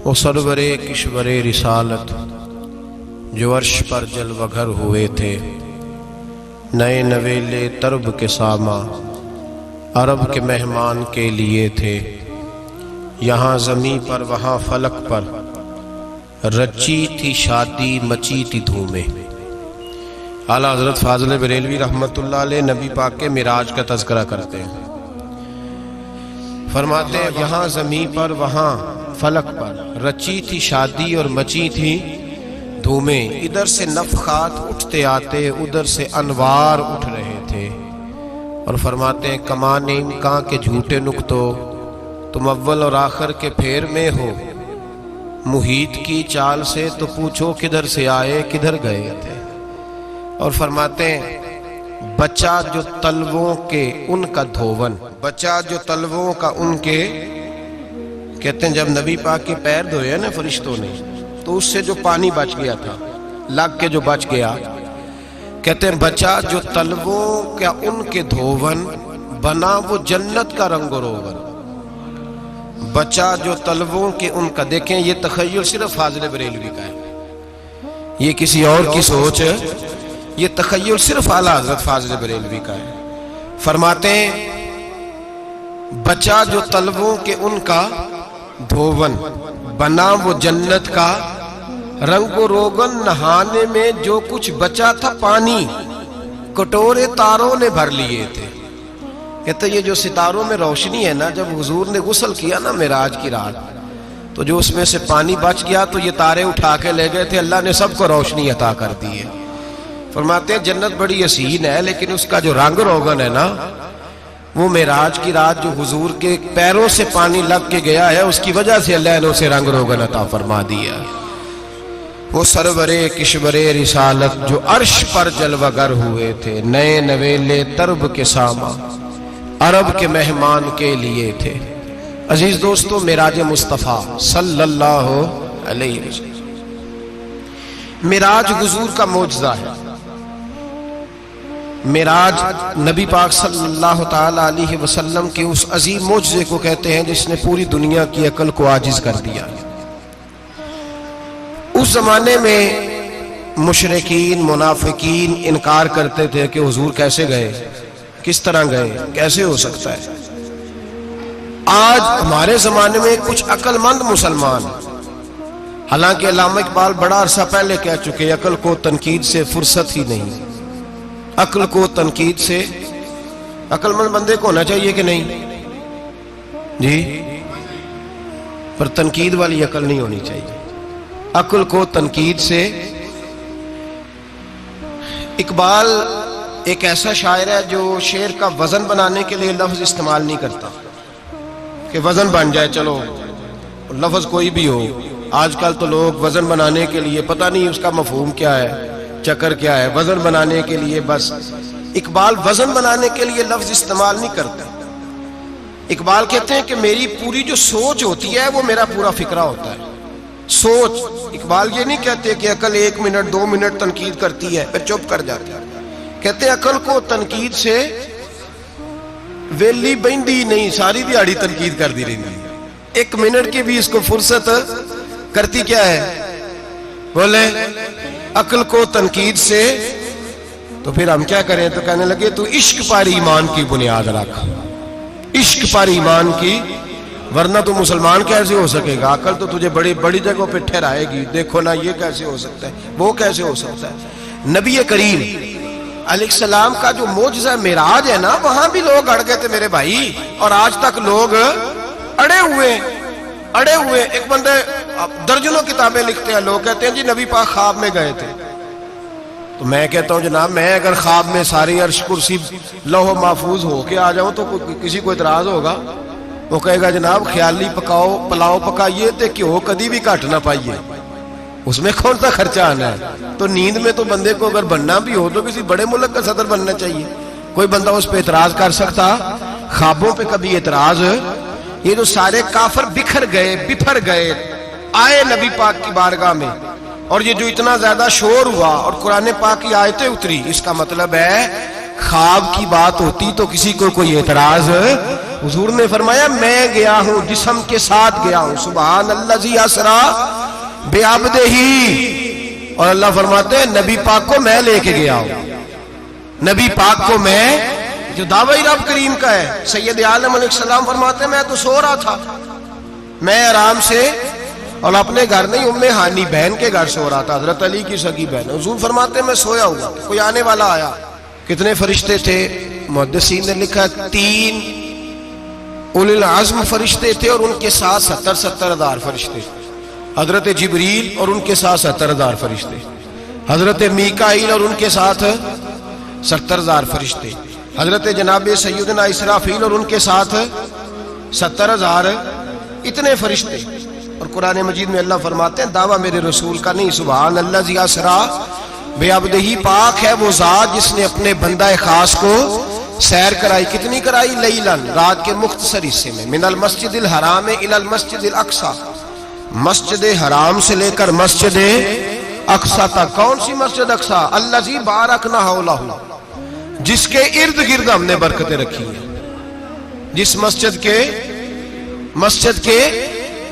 وہ سرور کشور رسالت جو عرش پر جلوہ گر ہوئے تھے، نئے نویلے طرب کے ساماں عرب کے مہمان کے لیے تھے۔ یہاں زمیں پر وہاں فلک پر رچی تھی شادی مچی تھی دھومیں۔ اعلیٰ حضرت فاضل بریلوی رحمۃ اللہ علیہ نبی پاک کے معراج کا تذکرہ کرتے ہیں، فرماتے ہیں یہاں زمیں پر وہاں فلک پر رچی تھی شادی اور مچی تھی دھومیں۔ ادھر سے نفخات اٹھتے آتے، ادھر سے انوار اٹھ رہے تھے، اور فرماتے ہیں کمان امکان کے جھوٹے نکتو، تم اول اور آخر کے پھیر میں ہو۔ محیط کی چال سے تو پوچھو کدھر سے آئے کدھر گئے تھے۔ اور فرماتے ہیں بچہ جو تلووں کے ان کا دھوون، بچہ جو تلووں کا ان کے، کہتے ہیں جب نبی پاک کے پیر دھوئے نا فرشتوں نے، تو اس سے جو پانی بچ گیا تھا، لگ کے جو بچ گیا، کہتے ہیں بچہ جو تلووں کا ان کے دھوون بنا وہ جنت کا رنگ و روغن۔ بچہ جو تلووں کے ان کا، دیکھیں یہ تخیل صرف فاضل بریلوی کا ہے، یہ کسی اور کی سوچ ہے، یہ تخیل صرف اعلیٰ حضرت فاضل بریلوی کا ہے۔ فرماتے ہیں بچہ جو تلووں کے ان کا دھوون بنا وہ جنت کا رنگ و روغن، نہانے میں جو کچھ بچا تھا پانی کٹورے تاروں نے بھر لیے تھے۔ کہتے یہ جو ستاروں میں روشنی ہے نا، جب حضور نے غسل کیا نا معراج کی رات، تو جو اس میں سے پانی بچ گیا تو یہ تارے اٹھا کے لے گئے تھے، اللہ نے سب کو روشنی عطا کر دی ہے۔ فرماتے ہیں جنت بڑی حسین ہے، لیکن اس کا جو رنگ روغن ہے نا، وہ معراج کی رات جو حضور کے پیروں سے پانی لگ کے گیا ہے، اس کی وجہ سے اللہ نے اسے رنگ روغن عطا فرما دیا۔ وہ سرور کشور رسالت جو عرش پر جلوہ گر ہوئے تھے، نئے نویلے طرب کے ساماں عرب کے مہمان کے لیے تھے۔ عزیز دوستو، معراج مصطفیٰ صلی اللہ علیہ وسلم، معراج حضور کا معجزہ ہے۔ معراج نبی پاک صلی اللہ تعالی علیہ وسلم کے اس عظیم معجزے کو کہتے ہیں جس نے پوری دنیا کی عقل کو عاجز کر دیا۔ اس زمانے میں مشرکین منافقین انکار کرتے تھے کہ حضور کیسے گئے، کس طرح گئے، کیسے ہو سکتا ہے۔ آج ہمارے زمانے میں کچھ عقل مند مسلمان، حالانکہ علامہ اقبال بڑا عرصہ پہلے کہہ چکے عقل کو تنقید سے فرصت ہی نہیں۔ عقل کو تنقید سے، عقل مند بندے کو ہونا چاہیے کہ نہیں جی، پر تنقید والی عقل نہیں ہونی چاہیے۔ عقل کو تنقید سے، اقبال ایک ایسا شاعر ہے جو شعر کا وزن بنانے کے لیے لفظ استعمال نہیں کرتا کہ وزن بن جائے، چلو لفظ کوئی بھی ہو۔ آج کل تو لوگ وزن بنانے کے لیے پتہ نہیں اس کا مفہوم کیا ہے، چکر کیا ہے، وزن بنانے کے لیے بس۔ اقبال وزن بنانے کے لیے لفظ استعمال نہیں کرتا۔ اقبال کہتے ہیں کہ میری پوری جو سوچ ہوتی ہے وہ میرا پورا فکرہ ہوتا ہے۔ سوچ، اقبال یہ نہیں کہتے کہ عقل 1 منٹ 2 منٹ تنقید کرتی ہے پھر چپ کر جاتی ہے۔ کہتے ہیں عقل کو تنقید سے ویلی بہندی نہیں، ساری دیہاڑی تنقید کر دی رہی، 1 منٹ کی بھی اس کو فرصت کرتی کیا ہے، بولے عقل کو تنقید سے۔ تو پھر ہم کیا کریں، تو کہنے لگے تو عشق پر ایمان کی بنیاد رکھ، عشق پر ایمان کی، ورنہ تو مسلمان کیسے ہو سکے گا، عقل تو تجھے بڑی بڑی جگہوں پہ ٹھہرائے گی، دیکھو نا یہ کیسے ہو سکتا ہے، وہ کیسے ہو سکتا ہے۔ نبی کریم علیہ السلام کا جو معجزہ معراج ہے نا، وہاں بھی لوگ اڑ گئے تھے میرے بھائی، اور آج تک لوگ اڑے ہوئے۔ ایک بندے درجنوں کتابیں لکھتے ہیں، لوگ کہتے ہیں جی نبی پاک خواب میں گئے تھے۔ تو میں کہتا ہوں جناب، میں اگر خواب میں ساری عرش کرسی لوح محفوظ ہو کے آ جاؤں تو کسی کو اعتراض ہوگا؟ وہ کہے گا جناب خیالی پکاؤ پلاؤ پکائیے تے کیوں کدی بھی گھٹ نہ پائیے، اس میں کون سا خرچہ آنا ہے۔ تو نیند میں تو بندے کو اگر بننا بھی ہو تو کسی بڑے ملک کا صدر بننا چاہیے، کوئی بندہ اس پہ اعتراض کر سکتا؟ خوابوں پہ کبھی اعتراض؟ یہ جو سارے کافر بکھر گئے آئے نبی پاک کی بارگاہ میں، اور یہ جو اتنا زیادہ شور ہوا اور قرآن پاک کی آیتیں اتری، اس کا مطلب ہے خواب کی بات ہوتی تو کسی کو کوئی اعتراض حضور نے فرمایا میں گیا ہوں، جسم کے ساتھ گیا ہوں، سبحان الذی اسرا بعبدہ، اور اللہ فرماتے ہیں نبی پاک کو میں لے کے گیا ہوں، نبی پاک کو میں، جو دعوی رب کریم کا ہے۔ سید عالم علیہ السلام فرماتے ہیں میں تو سو رہا تھا، میں آرام سے، اور اپنے گھر نہیں، ام ہانی بہن کے گھر سو رہا تھا، حضرت علی کی سگی بہن۔ حضور فرماتے ہیں میں سویا ہوا، کوئی آنے والا آیا۔ کتنے فرشتے تھے؟ محدثین نے لکھا 3 اولی العزم فرشتے تھے، اور ان کے ساتھ 70 ہزار فرشتے، حضرت جبریل اور ان کے ساتھ 70 ہزار فرشتے، حضرت میکائیل اور ان کے ساتھ 70 ہزار فرشتے، حضرت جناب سیدنا اسرافیل اور ان کے ساتھ 70 ہزار، اتنے فرشتے۔ اور قرآن مجید میں اللہ فرماتے ہیں دعویٰ میرے رسول کا نہیں، سبحان الذی اسرا بعبدہ، پاک ہے وہ ذات جس نے اپنے بندہ خاص کو سیر کرائی۔ کتنی کرائی؟ لیلاً، رات کے مختصر حصے میں، من المسجد الحرام الی المسجد الاقصی، مسجد حرام سے لے کر مسجد اقصی تک۔ کون سی مسجد اقصی؟ الذی بارکنا حولہ، جس کے ارد گرد ہم نے برکتیں رکھی ہیں، جس مسجد کے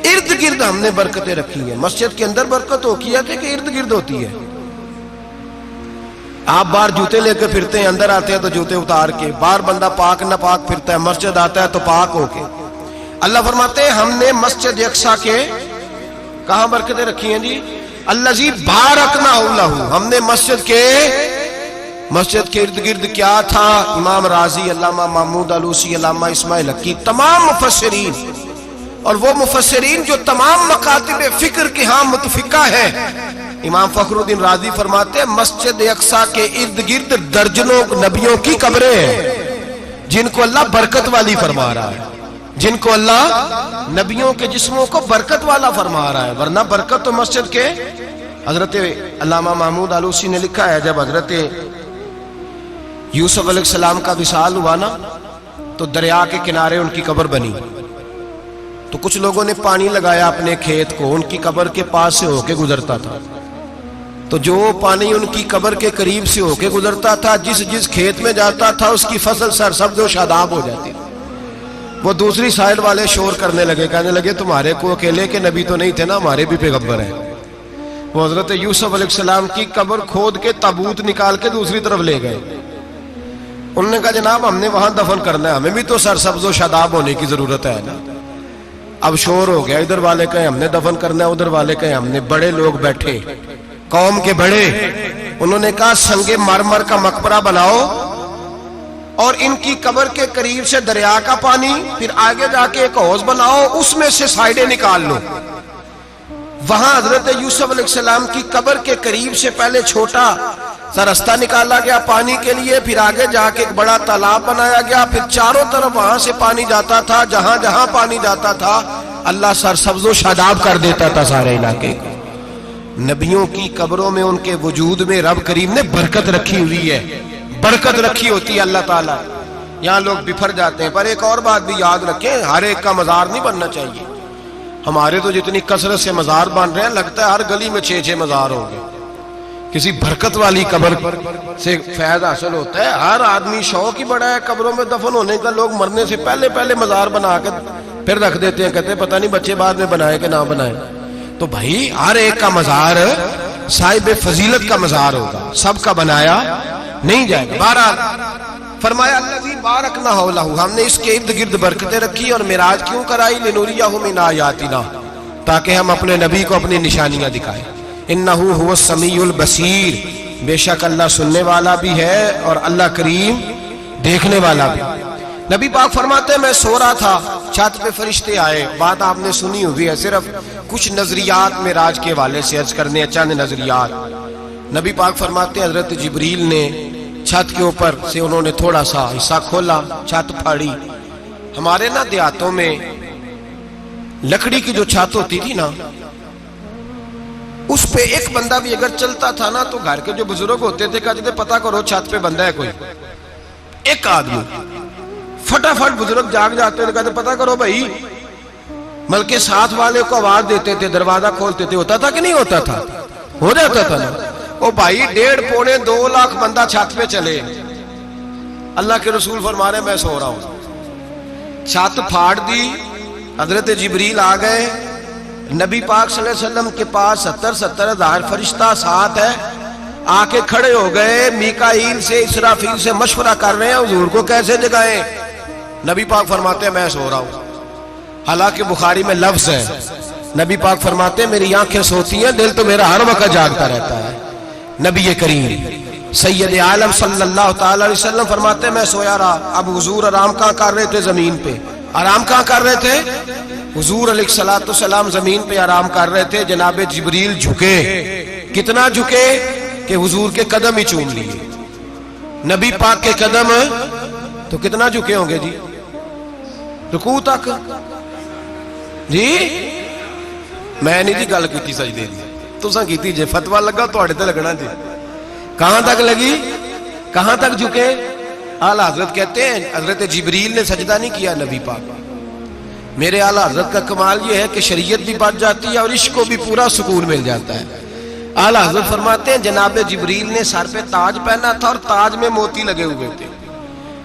ارد گرد ہم نے برکتیں رکھی ہیں۔ مسجد کے اندر برکت ہوتی ہے کہ ارد گرد ہوتی ہے؟ آپ باہر جوتے لے کے پھرتے ہیں، اندر آتے ہیں تو جوتے اتار کے، باہر بندہ پاک نہ پاک پھرتا ہے، مسجد آتا ہے تو پاک ہو کے۔ اللہ فرماتے ہیں ہم نے مسجد اقصی کے کہاں برکتیں رکھی ہیں جی؟ الذی بارکنا حولہ، ہم نے مسجد کے ارد گرد کیا تھا؟ امام رازی، علامہ محمود آلوسی، علامہ اسماعیل حقی، تمام مفسرین، اور وہ مفسرین جو تمام مکاتب فکر کے ہاں متفقہ ہیں، امام فخر الدین رازی فرماتے ہیں مسجد اقصی کے ارد گرد درجنوں نبیوں کی قبریں ہیں، جن کو اللہ برکت والی فرما رہا ہے، جن کو اللہ نبیوں کے جسموں کو برکت والا فرما رہا ہے، ورنہ برکت تو مسجد کے۔ حضرت علامہ محمود آلوسی نے لکھا ہے جب حضرت یوسف علیہ السلام کا وصال ہوا نا، تو دریا کے کنارے ان کی قبر بنی، تو کچھ لوگوں نے پانی لگایا اپنے کھیت کو، ان کی قبر کے پاس سے ہو کے گزرتا تھا، تو جو پانی ان کی قبر کے قریب سے ہو کے گزرتا تھا، جس کھیت میں جاتا تھا اس کی فصل سرسبز و شاداب ہو جاتی۔ وہ دوسری سائڈ والے شور کرنے لگے، کہنے لگے تمہارے کو اکیلے کے نبی تو نہیں تھے نا، ہمارے بھی پیغمبر ہیں۔ وہ حضرت یوسف علیہ السلام کی قبر کھود کے تابوت نکال کے دوسری طرف لے گئے۔ انہوں نے کہا جناب ہم نے وہاں دفن کرنا ہے، ہمیں بھی تو سرسبز و شاداب ہونے کی ضرورت ہے نا۔ اب شور ہو گیا، ادھر والے کہیں ہم نے دفن کرنا ہے، ادھر والے کہیں ہم نے۔ بڑے لوگ بیٹھے، قوم کے بڑے، انہوں نے کہا سنگ مرمر کا مقبرہ بناؤ، اور ان کی قبر کے قریب سے دریا کا پانی، پھر آگے جا کے ایک حوض بناؤ، اس میں سے سائیڈیں نکال لو۔ وہاں حضرت یوسف علیہ السلام کی قبر کے قریب سے پہلے چھوٹا سا رستہ نکالا گیا پانی کے لیے، پھر آگے جا کے ایک بڑا تالاب بنایا گیا، پھر چاروں طرف وہاں سے پانی جاتا تھا، جہاں جہاں پانی جاتا تھا اللہ سرسبز و شاداب کر دیتا تھا سارے علاقے کو۔ نبیوں کی قبروں میں، ان کے وجود میں رب کریم نے برکت رکھی ہوئی ہے، برکت رکھی ہوتی ہے اللہ تعالیٰ۔ یہاں لوگ بفر جاتے ہیں، پر ایک اور بات بھی یاد رکھیں، ہر ایک کا مزار نہیں بننا چاہیے۔ ہمارے تو جتنی کثرت سے مزار بن رہے ہیں، لگتا ہے ہر گلی میں 6 مزار ہوں گے۔ کسی برکت والی قبر سے فیض حاصل ہوتا ہے۔ ہر آدمی شوق ہی بڑا ہے قبروں میں دفن ہونے کا، لوگ مرنے سے پہلے مزار بنا کے پھر رکھ دیتے ہیں، کہتے ہیں پتہ نہیں بچے بعد میں بنائے کہ نہ بنائے۔ تو بھائی ہر ایک کا مزار صاحب فضیلت کا مزار ہوگا، سب کا بنایا نہیں جائے گا۔ بہرحال فرمایا الذی بارکنا حولہ، ہم نے اس کے ارد گرد برکتیں رکھی، اور معراج کیوں کرائی؟ لنوریہ من آیاتنا، تاکہ ہم اپنے نبی کو اپنی نشانیاں دکھائیں۔ انہ هو السمیع البصیر، بے شک اللہ سننے والا بھی ہے اور اللہ کریم دیکھنے والا بھی۔ نبی پاک فرماتے ہیں میں سو رہا تھا، چھت پہ فرشتے آئے، بات آپ نے سنی ہوئی ہے، صرف کچھ نظریات معراج کے حوالے سے عرض کرنے ہیں، چند نظریات۔ نبی پاک فرماتے ہیں حضرت جبریل نے چھت کے اوپر سے انہوں نے تھوڑا سا حصہ کھولا، چھت پھاڑی۔ ہمارے نا دیہاتوں میں لکڑی کی جو چھت ہوتی تھی نا، اس پہ ایک بندہ بھی اگر چلتا تھا نا، تو گھر کے جو بزرگ ہوتے تھے کہتے تھے پتہ کرو چھت پہ بندہ ہے کوئی۔ ایک آدمی فٹافٹ بزرگ جاگ جاتے تھے، کہتے پتہ کرو بھائی، بلکہ ساتھ والے کو آواز دیتے تھے، دروازہ کھولتے تھے۔ ہوتا تھا کہ نہیں ہوتا تھا؟ ہو جاتا تھا نا۔ او بھائی 1.5-2 لاکھ بندہ چھت پہ چلے، اللہ کے رسول فرما رہے میں سو رہا ہوں، چھت پھاڑ دی، حضرت جبریل آ گئے، نبی پاک صلی اللہ علیہ وسلم کے پاس 70 ہزار فرشتہ ساتھ ہے، آ کے کھڑے ہو گئے، میکائیل سے اسرافیل سے مشورہ کر رہے ہیں حضور کو کیسے جگائیں۔ نبی پاک فرماتے ہیں میں سو رہا ہوں، حالانکہ بخاری میں لفظ ہے، نبی پاک فرماتے ہیں میری آنکھیں سوتی ہیں، دل تو میرا ہر وقت جاگتا رہتا ہے۔ نبی کریم سید عالم صلی اللہ تعالی علیہ وسلم فرماتے ہیں میں سویا رہا۔ اب حضور آرام کہاں کر رہے تھے؟ زمین پہ۔ آرام کہاں کر رہے تھے؟ حضور علیہ السلام زمین پہ آرام کر رہے تھے، جناب جبریل جھکے، کتنا جھکے کہ حضور کے قدم ہی چوم لیے۔ نبی پاک کے قدم تو کتنا جھکے ہوں گے جی؟ رکوع تک جی؟ میں نہیں جی گل کیتی سجدے دی، تساں کیتی جے، فتویٰ لگا تواڈے تے لگنا جی۔ کہاں تک لگی؟ کہاں تک جھکے؟ اعلیٰ حضرت کہتے ہیں حضرت جبریل نے سجدہ نہیں کیا نبی پاک۔ میرے اعلیٰ حضرت کا کمال یہ ہے کہ شریعت بھی بچ جاتی ہے اور عشق کو بھی پورا سکون مل جاتا ہے۔ اعلیٰ حضرت فرماتے ہیں جناب جبریل نے سر پہ تاج پہنا تھا اور تاج میں موتی لگے ہوئے تھے،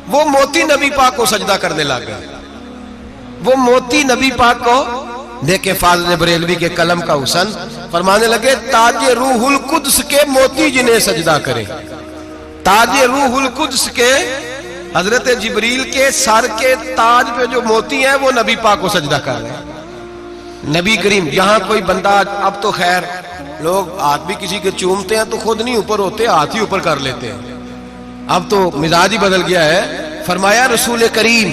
وہ موتی نبی پاک کو سجدہ کرنے لگا، وہ موتی نبی پاک کو دیکھیں فاضل بریلوی کے قلم کا حسن، فرمانے لگے تاج روح القدس کے موتی جنہیں سجدہ کرے، تاج روح القدس کے حضرت جبریل کے سر کے تاج پہ جو موتی ہیں وہ نبی پاک کو سجدہ کر رہے ہیں۔ نبی کریم یہاں کوئی بندہ، اب تو خیر لوگ ہاتھ بھی کسی کے چومتے ہیں تو خود نہیں اوپر ہوتے، ہاتھ ہی اوپر کر لیتے ہیں، اب تو مزاج ہی بدل گیا ہے۔ فرمایا رسول کریم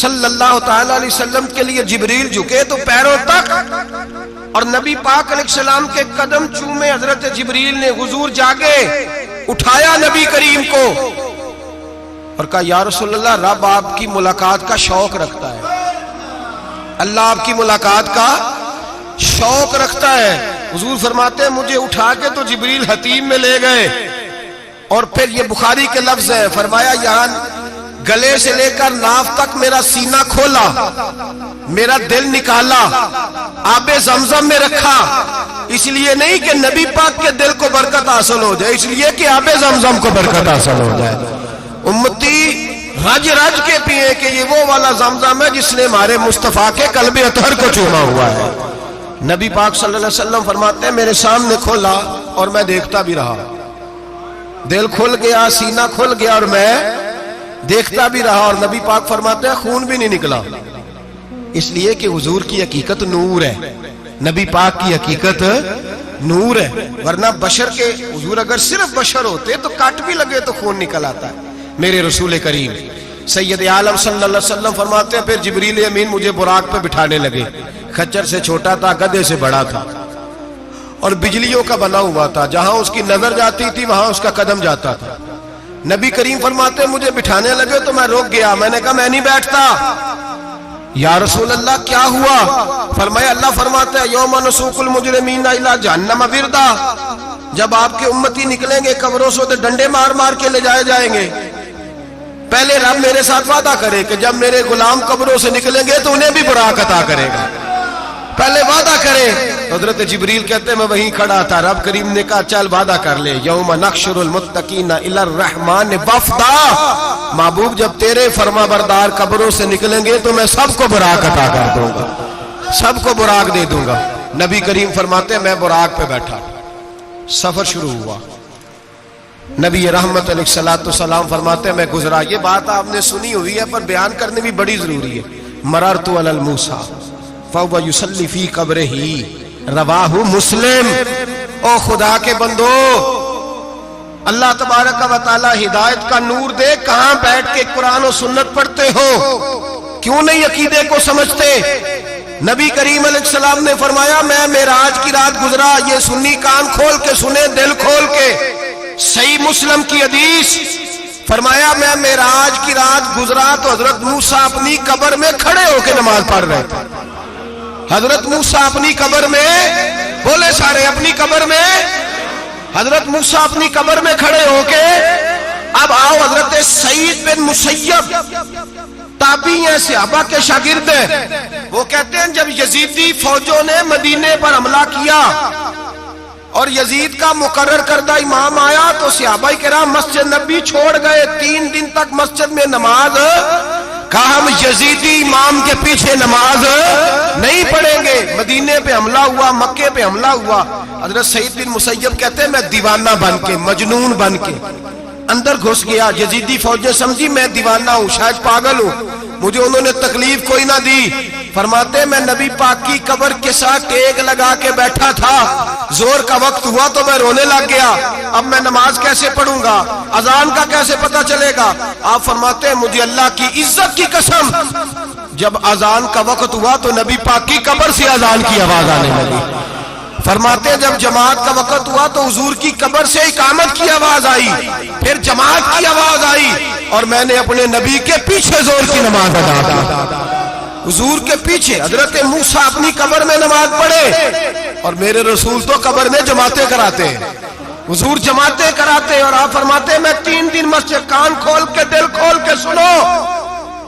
صلی اللہ تعالی علیہ وسلم کے لیے جبریل جھکے تو پیروں تک، اور نبی پاک علیہ السلام کے قدم چومے حضرت جبریل نے، حضور جاگے، اٹھایا نبی کریم کو اور کہا یا رسول اللہ رب آپ کی ملاقات کا شوق رکھتا ہے، اللہ آپ کی ملاقات کا شوق رکھتا ہے۔ حضور فرماتے ہیں مجھے اٹھا کے تو جبریل حتیم میں لے گئے، اور پھر یہ بخاری کے لفظ ہے، فرمایا یہاں گلے سے لے کر ناف تک میرا سینہ کھولا، میرا دل نکالا، آب زمزم میں رکھا، اس لیے نہیں کہ نبی پاک کے دل کو برکت حاصل ہو جائے، اس لیے کہ آب زمزم کو برکت حاصل ہو جائے۔ امتی رج رج کے پیئے کہ یہ وہ والا زمزم ہے جس نے ہمارے مصطفیٰ کے قلب اطہر کو چوما ہوا ہے۔ نبی پاک صلی اللہ علیہ وسلم فرماتے ہیں میرے سامنے کھولا اور میں دیکھتا بھی رہا، دل کھل گیا، سینہ کھل گیا اور میں دیکھتا بھی رہا، اور نبی پاک فرماتے ہیں خون بھی نہیں نکلا، اس لیے کہ حضور کی حقیقت نور ہے، نبی پاک کی حقیقت نور ہے، ورنہ بشر کے حضور اگر صرف بشر ہوتے تو کٹ بھی لگے تو خون نکل آتا ہے۔ میرے رسول کریم سید عالم صلی اللہ علیہ وسلم فرماتے ہیں پھر جبریل امین مجھے براق پہ بٹھانے لگے، خچر سے چھوٹا تھا، گدھے سے بڑا تھا، اور بجلیوں کا بنا ہوا تھا، جہاں اس کی نظر جاتی تھی وہاں اس کا قدم جاتا تھا۔ نبی کریم فرماتے ہیں مجھے بٹھانے لگے تو میں رک گیا، میں نے کہا میں نہیں بیٹھتا۔ یا رسول اللہ کیا ہوا؟ فرمایا اللہ فرماتے ہیں یوم نسوق المجرمین الی جہنم وردا، جب آپ کے امتی نکلیں گے قبروں سے تو ڈنڈے مار مار کے لے جائے جائیں گے۔ پہلے رب میرے ساتھ وعدہ کرے کہ جب میرے غلام قبروں سے نکلیں گے تو انہیں بھی براق عطا کرے گا، پہلے وعدہ کرے۔ حضرت جبریل کہتے ہیں میں وہیں کھڑا تھا، رب کریم نے کہا چل وعدہ کر لے، یوم نحشر المتقین الی الرحمن وفدا، محبوب جب تیرے فرما بردار قبروں سے نکلیں گے تو میں سب کو براق عطا کر دوں گا، سب کو براق دے دوں گا۔ نبی کریم فرماتے ہیں میں براق پہ بیٹھا، سفر شروع ہوا، نبی رحمت علیہ السلام فرماتے ہیں میں گزرا۔ یہ بات آپ نے سنی ہوئی ہے پر بیان کرنے بھی بڑی ضروری ہے۔ مررت علی الموسیٰ فہو یصلی فی قبرہ، رواہ مسلم۔ او خدا کے بندو، اللہ تبارک و تعالی ہدایت کا نور دے، کہاں بیٹھ کے قرآن و سنت پڑھتے ہو؟ کیوں نہیں عقیدے کو سمجھتے؟ نبی کریم علیہ السلام نے فرمایا میں معراج کی رات گزرا، یہ سنی کان کھول کے سنے، دل کھول کے، صحیح مسلم کی حدیث، فرمایا میں معراج کی رات گزرا تو حضرت موسیٰ اپنی قبر میں کھڑے ہو کے نماز پڑھ رہے تھے۔ حضرت موسیٰ اپنی قبر میں، بولے سارے اپنی قبر میں، حضرت موسیٰ اپنی قبر میں کھڑے ہو کے، اب آؤ حضرت سعید بن مسیب تابعی ہیں، صحابہ کے شاگرد ہیں، وہ کہتے ہیں جب یزیدی فوجوں نے مدینے پر حملہ کیا اور یزید کا مقرر کردہ امام آیا تو صحابہ کرام مسجد نبی چھوڑ گئے، 3 دن تک مسجد میں نماز کہا ہم یزیدی امام کے پیچھے نماز نہیں پڑھیں گے. مدینے پہ حملہ ہوا, مکے پہ حملہ ہوا, حضرت سعید بن مسیب کہتے ہیں میں دیوانہ بن کے, مجنون بن کے اندر گھس گیا. یزیدی فوجیں سمجھی میں دیوانہ ہوں, شاید پاگل ہوں, مجھے انہوں نے تکلیف کوئی نہ دی. فرماتے میں نبی پاک کی قبر کے ساتھ ٹیک لگا کے بیٹھا تھا, زور کا وقت ہوا تو میں رونے لگ گیا. اب میں نماز کیسے پڑھوں گا, اذان کا کیسے پتہ چلے گا؟ آپ فرماتے ہیں مجھے اللہ کی عزت کی قسم, جب اذان کا وقت ہوا تو نبی پاک کی قبر سے اذان کی آواز آنے لگی. فرماتے جب جماعت کا وقت ہوا تو حضور کی قبر سے اقامت کی آواز آئی, پھر جماعت کی آواز آئی, اور میں نے اپنے نبی کے پیچھے زور کی نماز ادا کی. حضور کے پیچھے حضرت موسیٰ اپنی قبر میں نماز پڑھے, اور میرے رسول تو قبر میں جماعتیں کراتے ہیں. حضور جماعتیں کراتے ہیں, اور آپ فرماتے ہیں میں 3 دن مسجد, کان کھول کے دل کھول کے سنو,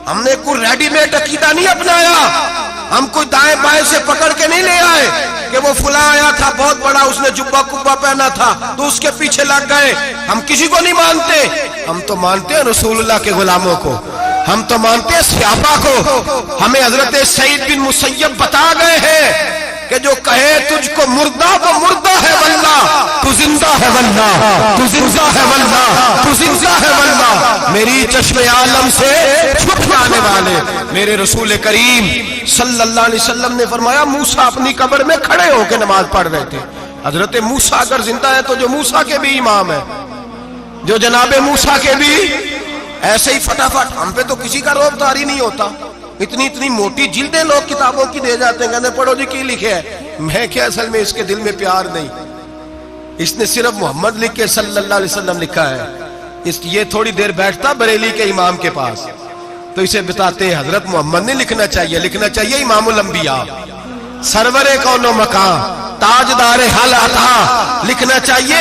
ہم نے کوئی ریڈی میڈ عقیدہ نہیں اپنایا, ہم کوئی دائیں بائیں سے پکڑ کے نہیں لے آئے کہ وہ فلاں آیا تھا بہت بڑا, اس نے جبہ کبہ پہنا تھا تو اس کے پیچھے لگ گئے. ہم کسی کو نہیں مانتے, ہم تو مانتے ہیں رسول اللہ کے غلاموں کو, ہم تو مانتے ہیں صحابہ کو. ہمیں حضرت سعید بن مسیب بتا گئے ہیں کہ جو کہے تجھ کو مردہ وہ مردہ ہے واللہ, تو زندہ ہے واللہ, تو زندہ ہے واللہ, تو زندہ ہے واللہ. میری چشم عالم سے چھپ جانے والے میرے رسول کریم صلی اللہ علیہ وسلم نے فرمایا موسیٰ اپنی قبر میں کھڑے ہو کے نماز پڑھ رہے تھے. حضرت موسیٰ اگر زندہ ہے تو جو موسیٰ کے بھی امام ہے, جو جناب موسیٰ کے بھی ایسے ہی فٹافٹ. ہم پہ تو کسی کا روب داری نہیں ہوتا, اتنی موٹی جلدیں لوگ کتابوں کی دے جاتے ہیں, کہتے ہیں پڑھو جی کی لکھے ہے. میں کیا, اصل میں اس کے دل میں پیار نہیں, اس نے صرف محمد لکھ کے صلی اللہ علیہ وسلم لکھا ہے. یہ تھوڑی دیر بیٹھتا بریلی کے امام کے پاس تو اسے بتاتے ہیں حضرت محمد نے لکھنا چاہیے, لکھنا چاہیے امام الانبیاء, سرور کون و مکان, تاجدار حال عطا, لکھنا چاہیے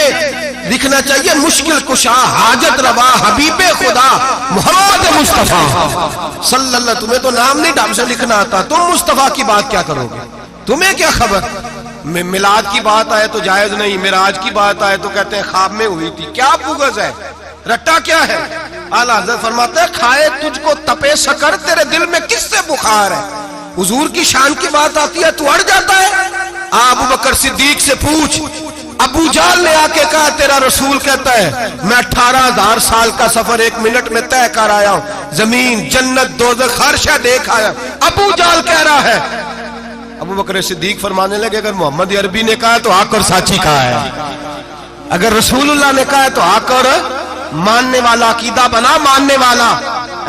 مشکل کشا, حاجت روا, حبیب خدا محمد مصطفیٰ صلی اللہ. تمہیں تو نام نہیں ڈھنگ سے لکھنا آتا, تم مصطفیٰ کی بات کیا کرو گے, تمہیں کیا خبر. میلاد کی بات آئے تو جائز نہیں, معراج کی بات آئے تو کہتے ہیں خواب میں ہوئی تھی. کیا بغض ہے, رٹا کیا ہے. اعلیٰ حضرت فرماتے ہیں کھائے تجھ کو تپے سکر, تیرے دل میں کس سے بخار ہے. حضور کی شان کی بات آتی ہے تو اڑ جاتا ہے. ابو بکر صدیق سے پوچھ, ابو جہل نے آ کے کہا تیرا رسول کہتا ہے میں 18,000 سال کا سفر 1 منٹ میں طے کر آیا ہوں, زمین جنت دوزخ ہر شے دیکھ آیا. ابو جہل کہہ رہا ہے. ابو بکر صدیق فرمانے لگے اگر محمد عربی نے کہا تو آ کر ساتھی کہا ہے, اگر رسول اللہ نے کہا تو آ کر ماننے والا, عقیدہ بنا ماننے والا.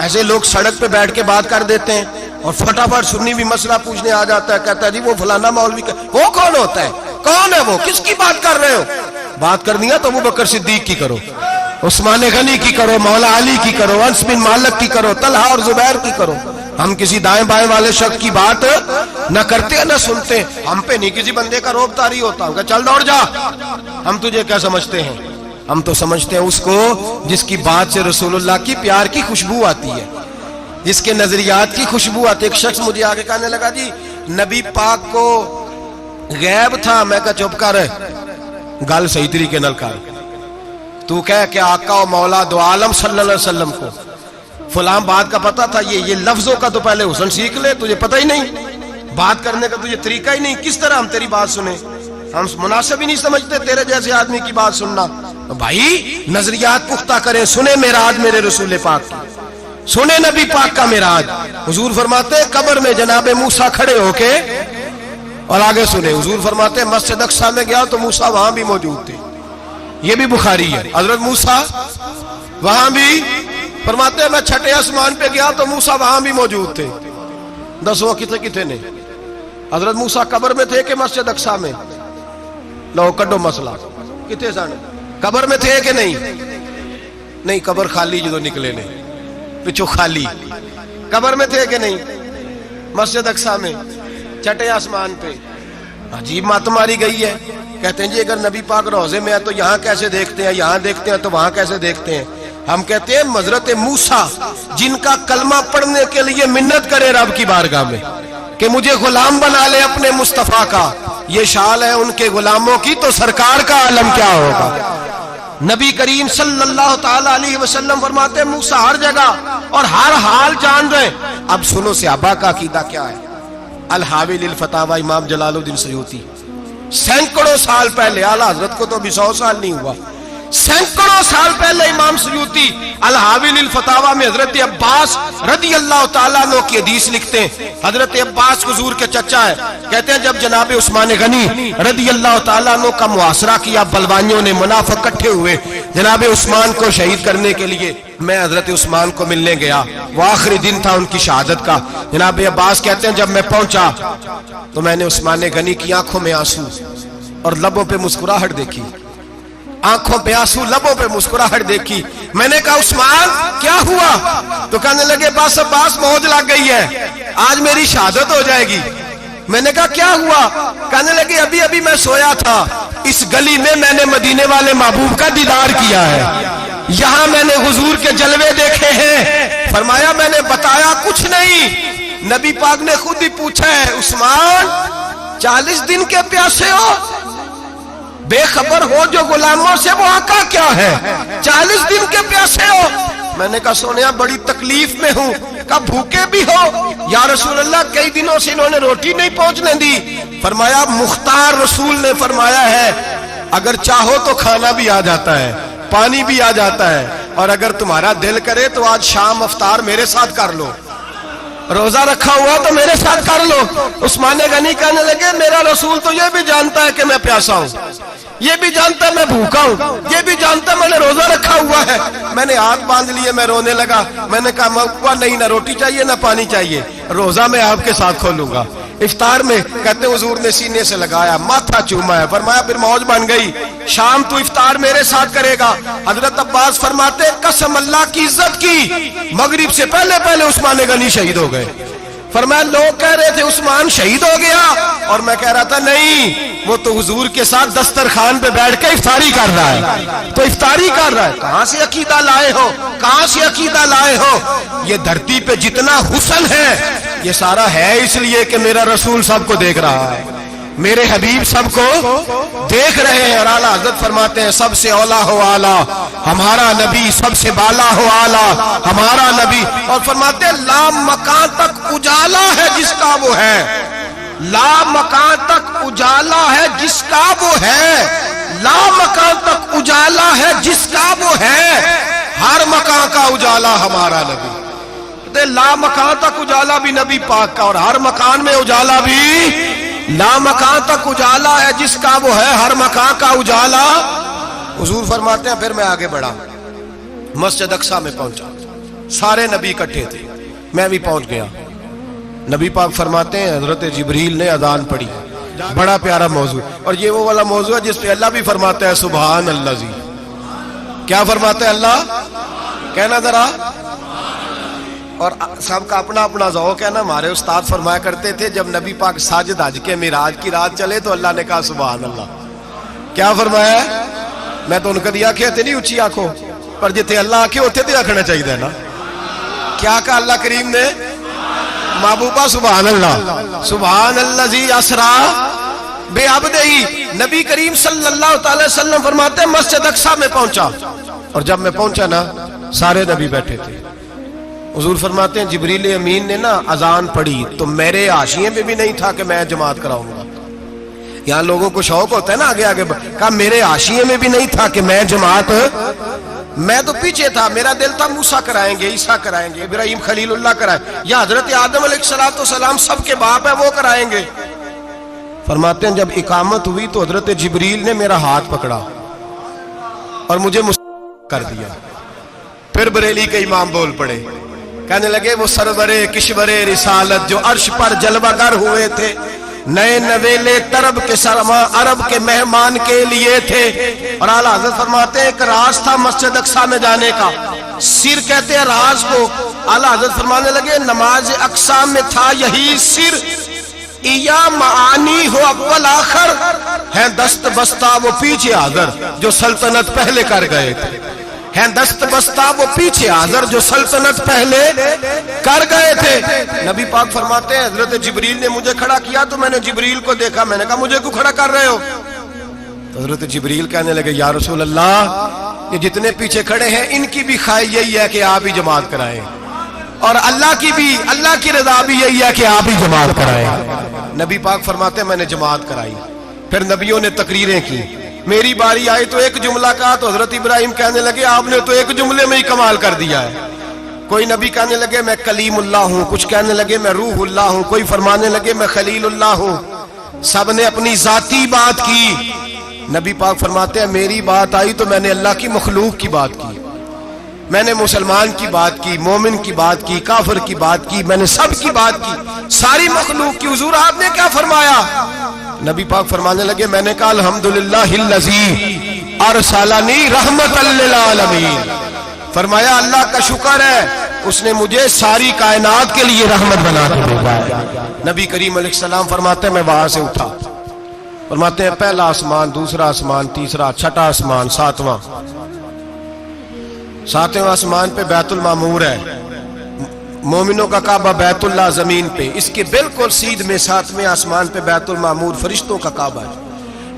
ایسے لوگ سڑک پہ بیٹھ کے بات کر دیتے ہیں اور فٹافٹ سنی بھی مسئلہ پوچھنے آ جاتا ہے, کہتا ہے جی وہ فلانا مولوی کا, وہ کون ہوتا ہے, کون ہے وہ, کس کی بات کر رہے ہو. بات کرنی ہے تو ابو بکر صدیق کی کرو, عثمان غنی کی کرو, مولا علی کی کرو, انس بن مالک کی کرو, طلحہ اور زبیر کی کرو. ہم کسی دائیں بائیں والے شخص کی بات نہ کرتے نہ سنتے. ہم پہ نہیں کسی بندے کا روب طاری ہوتا, کہ چل دوڑ جا. ہم تجھے کیا سمجھتے ہیں, ہم تو سمجھتے ہیں اس کو جس کی بات سے رسول اللہ کی پیار کی خوشبو آتی ہے, جس کے نظریات کی خوشبو آتی ہے. ایک شخص مجھے آگے کہنے لگا جی نبی پاک کو غیب تھا. میں کہا چپ کر, گل صحیح طریقے نال کر. تو کہہ کہ آقا و مولا دو عالم صلی اللہ علیہ وسلم کو فلاں بات کا پتہ تھا, یہ لفظوں کا تو پہلے حسن سیکھ لے, تجھے پتہ ہی نہیں, بات کرنے کا تجھے طریقہ ہی نہیں, کس طرح ہم تیری بات سنیں. ہم مناسب ہی نہیں سمجھتے تیرے جیسے آدمی کی بات سننا. بھائی نظریات پختہ کریں, سنیں معراج میرے رسول پاک کی, سنیں نبی پاک کا معراج. حضور فرماتے ہیں قبر میں جناب موسیٰ کھڑے ہو کے, اور آگے سنیں حضور فرماتے ہیں مسجد اقصیٰ میں گیا تو موسیٰ وہاں بھی موجود تھے. یہ بھی بخاری ہے. حضرت موسیٰ وہاں بھی, فرماتے ہیں میں 6 آسمان پہ گیا تو موسیٰ وہاں بھی موجود تھے. 10 کتنے نے, حضرت موسیٰ قبر میں تھے کہ مسجد اقصیٰ میں, لو کڈو مسئلہ, کتنے سن قبر میں تھے کہ نہیں, قبر خالی جو نکلے نے پچھو خالی, قبر میں تھے کہ نہیں, مسجد اقصیٰ میں 6 آسمان پہ. عجیب مات ماری گئی ہے. کہتے ہیں جی اگر نبی پاک روضے میں ہے تو یہاں کیسے دیکھتے ہیں, یہاں دیکھتے ہیں تو وہاں کیسے دیکھتے ہیں. ہم کہتے ہیں حضرت موسیٰ جن کا کلمہ پڑھنے کے لیے منت کرے رب کی بارگاہ میں کہ مجھے غلام بنا لے اپنے مصطفیٰ کا, یہ شال ہے ان کے غلاموں کی, تو سرکار کا عالم کیا ہوگا. نبی کریم صلی اللہ تعالی علیہ وسلم فرماتے ہیں موسیٰ ہر جگہ اور ہر حال جان رہے. اب سنو صحابہ کا عقیدہ کیا ہے. الحاوی للفتاوی امام جلال الدین سیوطی سینکڑوں سال پہلے، اعلیٰ حضرت کو تو ابھی 100 سال نہیں ہوا، سینکڑوں سال پہلے امام سیوطی الحاوی للفتاوی میں حضرت عباس رضی اللہ تعالیٰ عنہ کی حدیث لکھتے ہیں. حضرت عباس حضور کے چچا ہے، کہتے ہیں جب جناب عثمان غنی رضی اللہ تعالیٰ عنہ کا محاصرہ کیا، بلوانیوں نے منافق اکٹھے ہوئے جناب عثمان کو شہید کرنے کے لیے، میں حضرت عثمان کو ملنے گیا، وہ آخری دن تھا ان کی شہادت کا. جناب عباس کہتے ہیں جب میں پہنچا تو میں نے عثمان غنی کی آنکھوں میں آنسو اور لبوں پہ مسکراہٹ دیکھی، آنکھوں پہ آنسو لبوں پہ مسکراہٹ دیکھی. میں نے کہا عثمان کیا ہوا؟ تو کہنے لگے بس عباس موج لگ گئی ہے، آج میری شہادت ہو جائے گی. میں نے کہا کیا ہوا؟ کہنے لگے ابھی ابھی میں سویا تھا، اس گلی میں میں نے مدینے والے محبوب کا دیدار کیا ہے، یہاں میں نے حضور کے جلوے دیکھے ہیں. فرمایا میں نے بتایا کچھ نہیں، نبی پاک نے خود ہی پوچھا ہے عثمان 40 دن کے پیاسے ہو، بے خبر ہو جو غلاموں سے وہاں کا کیا ہے، 40 دن کے پیاسے ہو. میں نے کہا سونیا بڑی تکلیف میں ہوں. کہا بھوکے بھی ہو؟ یا رسول اللہ کئی دنوں سے انہوں نے روٹی نہیں پہنچنے دی. فرمایا مختار رسول نے فرمایا ہے اگر چاہو تو کھانا بھی آ جاتا ہے، پانی بھی آ جاتا ہے، اور اگر تمہارا دل کرے تو آج شام افطار میرے ساتھ کر لو، روزہ رکھا ہوا تو میرے ساتھ کر لو. عثمان غنی کہنے لگے میرا رسول تو یہ بھی جانتا ہے کہ میں پیاسا ہوں، یہ بھی جانتا ہے میں بھوکا ہوں، یہ بھی جانتا ہے میں نے روزہ رکھا ہوا ہے. میں نے ہاتھ باندھ لیے، میں رونے لگا. میں نے کہا نہیں، نہ روٹی چاہیے نہ پانی چاہیے، روزہ میں آپ کے ساتھ کھولوں گا. افطار میں کہتے حضور نے سینے سے لگایا، ماتھا چوما ہے، فرمایا پھر موج بن گئی، شام تو افطار میرے ساتھ کرے گا. حضرت عباس فرماتے قسم اللہ کی عزت کی مغرب سے پہلے پہلے عثمان غنی شہید ہو گئے. فرمایا لوگ کہہ رہے تھے عثمان شہید ہو گیا، اور میں کہہ رہا تھا نہیں، وہ تو حضور کے ساتھ دسترخوان پہ بیٹھ کے افطاری کر رہا ہے، تو افطاری کر رہا ہے. کہاں سے عقیدہ لائے ہو، کہاں سے عقیدہ لائے ہو؟ یہ دھرتی پہ جتنا حسن ہے یہ سارا ہے اس لیے کہ میرا رسول سب کو دیکھ رہا ہے، میرے حبیب سب کو دیکھ رہے ہیں. اور اعلیٰ حضرت فرماتے ہیں سب سے اولا ہو اعلیٰ ہمارا نبی، سب سے بالا ہو اعلیٰ ہمارا نبی. اور فرماتے ہیں لا مکان تک اجالا ہے جس کا وہ ہے، لا مکان تک اجالا ہے جس کا وہ ہے، لا مکان تک اجالا ہے جس کا وہ ہے، ہر مکان کا اجالا ہمارا نبی. لا مکان تک اجالا بھی نبی پاک کا، اور ہر مکان میں اجالا بھی، لا مکان تک اجالا ہے جس کا وہ ہے، ہر مکان کا اجالا. حضور فرماتے ہیں پھر میں آگے بڑھا، مسجد اقصیٰ میں پہنچا، سارے نبی اکٹھے تھے، میں بھی پہنچ گیا. نبی پاک فرماتے ہیں حضرت جبریل نے اذان پڑھی. بڑا پیارا موضوع، اور یہ وہ والا موضوع ہے جس پہ اللہ بھی فرماتا ہے سبحان اللہ جی. کیا فرماتا ہے اللہ؟ کہنا ذرا. اور سب کا اپنا اپنا ذوق ہے نا. ہمارے استاد فرمایا کرتے تھے جب نبی پاک ساجد حج کے معراج کی رات چلے تو اللہ نے کہا سبحان اللہ. کیا فرمایا ہے؟ میں تو ان کا دیا کہ نہیں اچھی آنکھوں پر جتنے اللہ آنکھیں ہوتے تھے آنکھنا چاہیے نا. کیا کہا اللہ کریم نے؟ محبوبہ سبحان اللہ، سبحان الذی اسرا بے عبدہی. نبی کریم صلی اللہ تعالی وسلم فرماتے ہیں مسجد اقصیٰ میں پہنچا، اور جب میں پہنچا نا سارے نبی بیٹھے تھے. حضور فرماتے ہیں جبریل امین نے نا اذان پڑھی تو میرے حاشیے پہ بھی نہیں تھا کہ میں جماعت کراؤں گا. یہاں لوگوں کو شوق ہوتا ہے نا آگے آگے، کہا میرے حاشیے میں بھی نہیں تھا کہ میں جماعت، میں تو پیچھے تھا. میرا دل تھا موسیٰ کرائیں گے، عیسیٰ کرائیں گے، ابراہیم خلیل اللہ کرائیں، یا حضرت آدم علیہ السلام سب کے باپ ہے وہ کرائیں گے. فرماتے ہیں جب اقامت ہوئی تو حضرت جبریل نے میرا ہاتھ پکڑا اور مجھے کر دیا. پھر بریلی کے امام بول پڑے، کہنے لگے وہ سرورے کشورے رسالت جو عرش پر جلوہ گر ہوئے تھے، نئے نویلے طرب کے سرما عرب کے مہمان کے لیے تھے. اور اعلیٰ حضرت فرماتے ہیں ایک راز تھا مسجد اقصیٰ میں جانے کا، سر کہتے ہیں راز کو. اعلیٰ حضرت فرمانے لگے نماز اقصیٰ میں تھا یہی سر، یا معانی ہو اول آخر، ہیں دست بستہ وہ پیچھے حاضر جو سلطنت پہلے کر گئے تھے، ہیں دست بستہ وہ پیچھے حاضر جو سلطنت پہلے کر گئے تھے. نبی پاک فرماتے ہیں حضرت جبریل نے مجھے کھڑا کیا تو میں نے جبریل کو دیکھا. میں نے کہا مجھے کیوں کھڑا کر رہے ہو؟ حضرت جبریل کہنے لگے یا رسول اللہ یہ جتنے پیچھے کھڑے ہیں ان کی بھی خواہش یہی ہے کہ آپ ہی جماعت کرائیں، اور اللہ کی رضا بھی یہی ہے کہ آپ ہی جماعت کرائیں۔ نبی پاک فرماتے ہیں میں نے جماعت کرائی، پھر نبیوں نے تقریریں کی، میری باری آئی تو ایک جملہ کہا تو حضرت ابراہیم کہنے لگے آپ نے تو ایک جملے میں ہی کمال کر دیا ہے۔ کوئی نبی کہنے لگے میں کلیم اللہ ہوں، کچھ کہنے لگے میں روح اللہ ہوں، کوئی فرمانے لگے میں خلیل اللہ ہوں، سب نے اپنی ذاتی بات کی۔ نبی پاک فرماتے ہیں میری بات آئی تو میں نے اللہ کی مخلوق کی بات کی، میں نے مسلمان کی بات کی، مومن کی بات کی، کافر کی بات کی، میں نے سب کی بات کی، ساری مخلوق کی۔ حضور آپ نے کیا فرمایا؟ نبی پاک فرمانے لگے میں نے کہا الحمدللہ الذی ارسلنی رحمت للعالمین، فرمایا اللہ کا شکر ہے اس نے مجھے ساری کائنات کے لیے رحمت بنا کے بھیجا ہے۔ نبی کریم علیہ السلام فرماتے ہیں میں وہاں سے اٹھا، فرماتے ہیں پہلا آسمان، دوسرا آسمان، تیسرا، چھٹا آسمان، ساتواں آسمان پہ بیت المعمور ہے، مومنوں کا کعبہ بیت اللہ زمین پہ، اس کے بالکل سیدھ میں ساتویں آسمان پہ بیت المعمور فرشتوں کا کعبہ ہے۔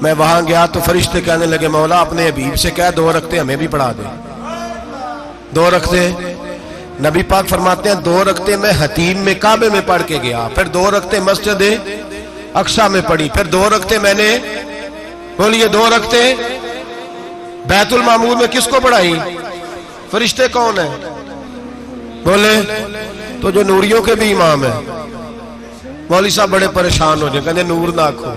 میں وہاں گیا تو فرشتے کہنے لگے مولا اپنے حبیب سے کہہ 2 رکعتیں ہمیں بھی پڑھا دے۔ 2 رکعتیں نبی پاک فرماتے ہیں 2 رکعتیں میں حتیم میں کعبے میں پڑھ کے گیا، پھر 2 رکعتیں مسجد اقصی میں پڑھی، پھر 2 رکعتیں میں نے بولیے 2 رکعتیں بیت المعمور میں کس کو پڑھائی؟ فرشتے کون ہیں بولے؟ تو جو نوریوں کے بھی امام ہیں۔ مولوی صاحب بڑے پریشان ہو جائے، کہتے نور نہ آکھو۔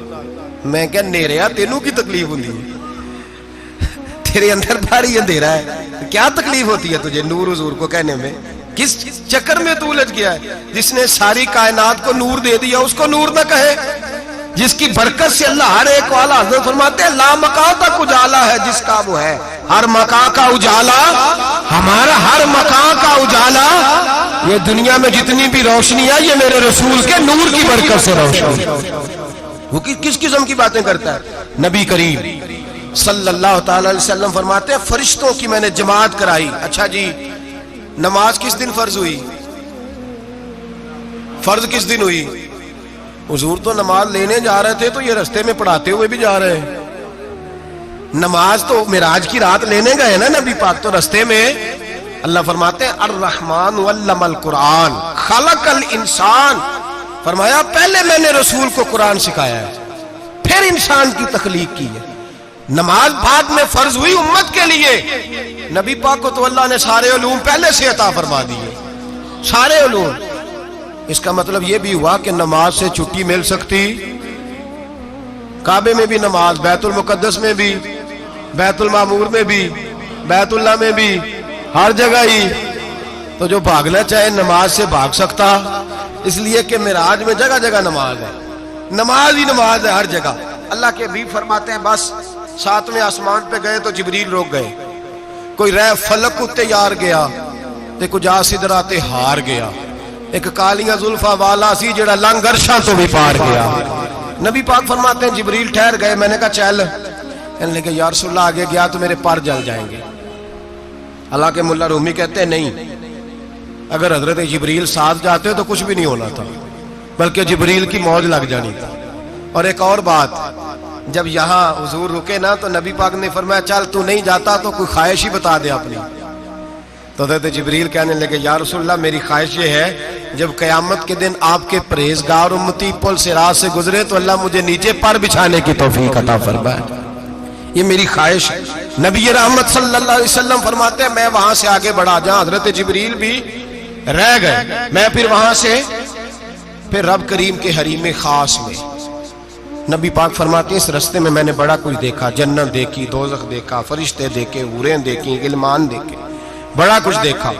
میں کہ نیریا تینوں کی تکلیف ہوندی ہے، تیرے اندر بھاری اندھیرا ہے، کیا تکلیف ہوتی ہے تجھے نور حضور کو کہنے میں؟ کس چکر میں تو الجھ گیا ہے؟ جس نے ساری کائنات کو نور دے دیا اس کو نور نہ کہے؟ جس کی برکت سے اللہ ہر ایک والا، حضرت فرماتے ہیں لا مکان تک اجالا ہے جس کا وہ ہے، ہر مکان کا اجالا ہمارا، ہر مکان کا اجالا، یہ دنیا میں جتنی بھی روشنی ہے یہ میرے رسول کے نور کی برکت سے روشنی۔ وہ کس قسم کی باتیں کرتا ہے؟ نبی کریم صلی اللہ تعالی علیہ وسلم فرماتے ہیں فرشتوں کی میں نے جماعت کرائی۔ اچھا جی نماز کس دن فرض ہوئی؟ فرض کس دن ہوئی؟ حضور تو نماز لینے جا رہے تھے تو یہ رستے میں پڑھاتے ہوئے بھی جا رہے ہیں۔ نماز تو معراج کی رات لینے گئے نا نبی پاک، تو رستے میں اللہ فرماتے ہیں الرحمن علم القرآن خلق الانسان، فرمایا پہلے میں نے رسول کو قرآن سکھایا ہے پھر انسان کی تخلیق کی ہے۔ نماز بعد میں فرض ہوئی امت کے لیے، نبی پاک کو تو اللہ نے سارے علوم پہلے سے عطا فرما دیے، سارے علوم۔ اس کا مطلب یہ بھی ہوا کہ نماز سے چھٹی مل سکتی، کعبے میں بھی نماز، بیت المقدس میں بھی، بیت المعمور میں بھی، بیت اللہ میں بھی، ہر جگہ ہی۔ تو جو بھاگنا چاہے نماز سے بھاگ سکتا، اس لیے کہ معراج میں جگہ جگہ نماز ہے، نماز ہی نماز ہے ہر جگہ۔ اللہ کے حبیب فرماتے ہیں بس 7ویں آسمان پہ گئے تو جبریل روک گئے، کوئی رہ فلک اتے یار گیا تے کچھ آ سدراتے ہار گیا، ایک کالیاں زلفا والا سی جڑا لنگ عرشاں تو بھی پار گیا۔ نبی پاک فرماتے ہیں جبریل ٹھہر گئے، میں نے کہا چل، کہنے لگے یا رسول اللہ آگے گیا تو میرے پر جل جائیں گے۔ حالانکہ ملا رومی کہتے ہیں نہیں، اگر حضرت جبریل ساتھ جاتے تو کچھ بھی نہیں ہونا تھا، بلکہ جبریل کی موج لگ جانی تھا۔ اور ایک اور بات، جب یہاں حضور رکے نا تو نبی پاک نے فرمایا چل تو نہیں جاتا تو کوئی خواہش ہی بتا دے اپنی۔ تو حضرت جبریل کہنے لگے یا رسول اللہ میری خواہش یہ ہے جب قیامت کے دن آپ کے پرہیزگار امتی پل صراط سے گزرے تو اللہ مجھے نیچے پر بچھانے کی توفیق عطا فرمائے، یہ میری خواہش ہے۔ نبی رحمت صلی اللہ علیہ وسلم فرماتے ہیں میں وہاں سے آگے بڑھا جہاں حضرت جبریل بھی رہ گئے، میں پھر وہاں سے پھر رب کریم کے حریم خاص میں۔ نبی پاک فرماتے ہیں اس رستے میں نے بڑا کچھ دیکھا، جنت دیکھی، دوزخ دیکھا، فرشتے دیکھے، حوریں دیکھی، غلمان دیکھے، بڑا کچھ دیکھا۔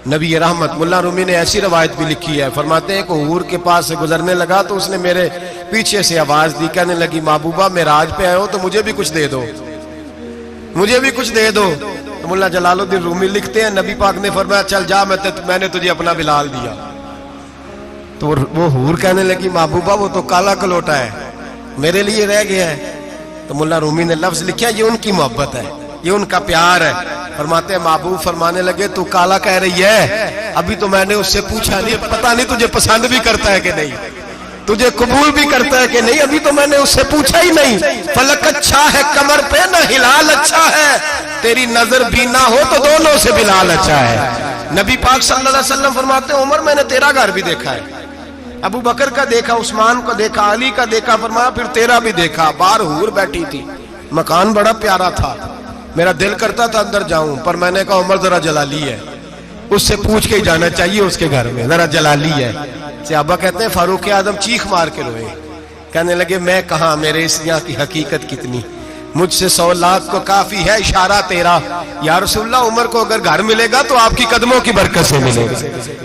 نبی رحمت ملا رومی نے ایسی روایت بھی لکھی ہے، فرماتے ہیں کہ حور کے پاس سے گزرنے لگا تو اس نے میرے پیچھے سے آواز دی، کہنے لگی محبوبہ معراج پہ آئے ہو تو مجھے بھی کچھ دے دو، مجھے بھی کچھ دے دو۔ تو ملا جلال الدین رومی لکھتے ہیں نبی پاک نے فرمایا چل جا میں نے تجھے اپنا بلال دیا۔ تو وہ حور کہنے لگی محبوبہ وہ تو کالا کلوٹا ہے، میرے لیے رہ گیا ہے۔ تو ملا رومی نے لفظ لکھا یہ ان کی محبت ہے، یہ ان کا پیار ہے۔ فرماتے ہیں محبوب فرمانے لگے تو کالا کہہ رہی ہے، ابھی تو میں نے اس سے پوچھا نہیں، پتہ نہیں تجھے پسند بھی کرتا ہے کہ نہیں۔ تجھے قبول بھی کرتا ہے کہ نہیں ابھی تو میں نے اس سے پوچھا ہی نہیں. فلک اچھا ہے کمر پہ نہ ہلال اچھا ہے, تیری نظر بھی نہ ہو تو دونوں سے بلال اچھا ہے. نبی پاک صلی اللہ علیہ وسلم فرماتے ہیں عمر میں نے تیرا گھر بھی دیکھا ہے, ابو بکر کا دیکھا, عثمان کو دیکھا, علی کا دیکھا, فرمایا پھر تیرا بھی دیکھا. بار حور بیٹھی تھی, مکان بڑا پیارا تھا, میرا دل کرتا تھا اندر جاؤں, پر میں نے کہا عمر ذرا جلالی ہے, اس سے پوچھ کے ہی جانا چاہیے اس کے گھر میں, ذرا جلالی ہے. صحابہ کہتے ہیں فاروق اعظم چیخ مار کے روئے, کہنے لگے میں کہاں, میرے اس یہاں کی حقیقت کتنی, مجھ سے 100 لاکھ کو کافی ہے اشارہ تیرا. یا رسول اللہ عمر کو اگر گھر ملے گا تو آپ کی قدموں کی برکت سے ملے گا.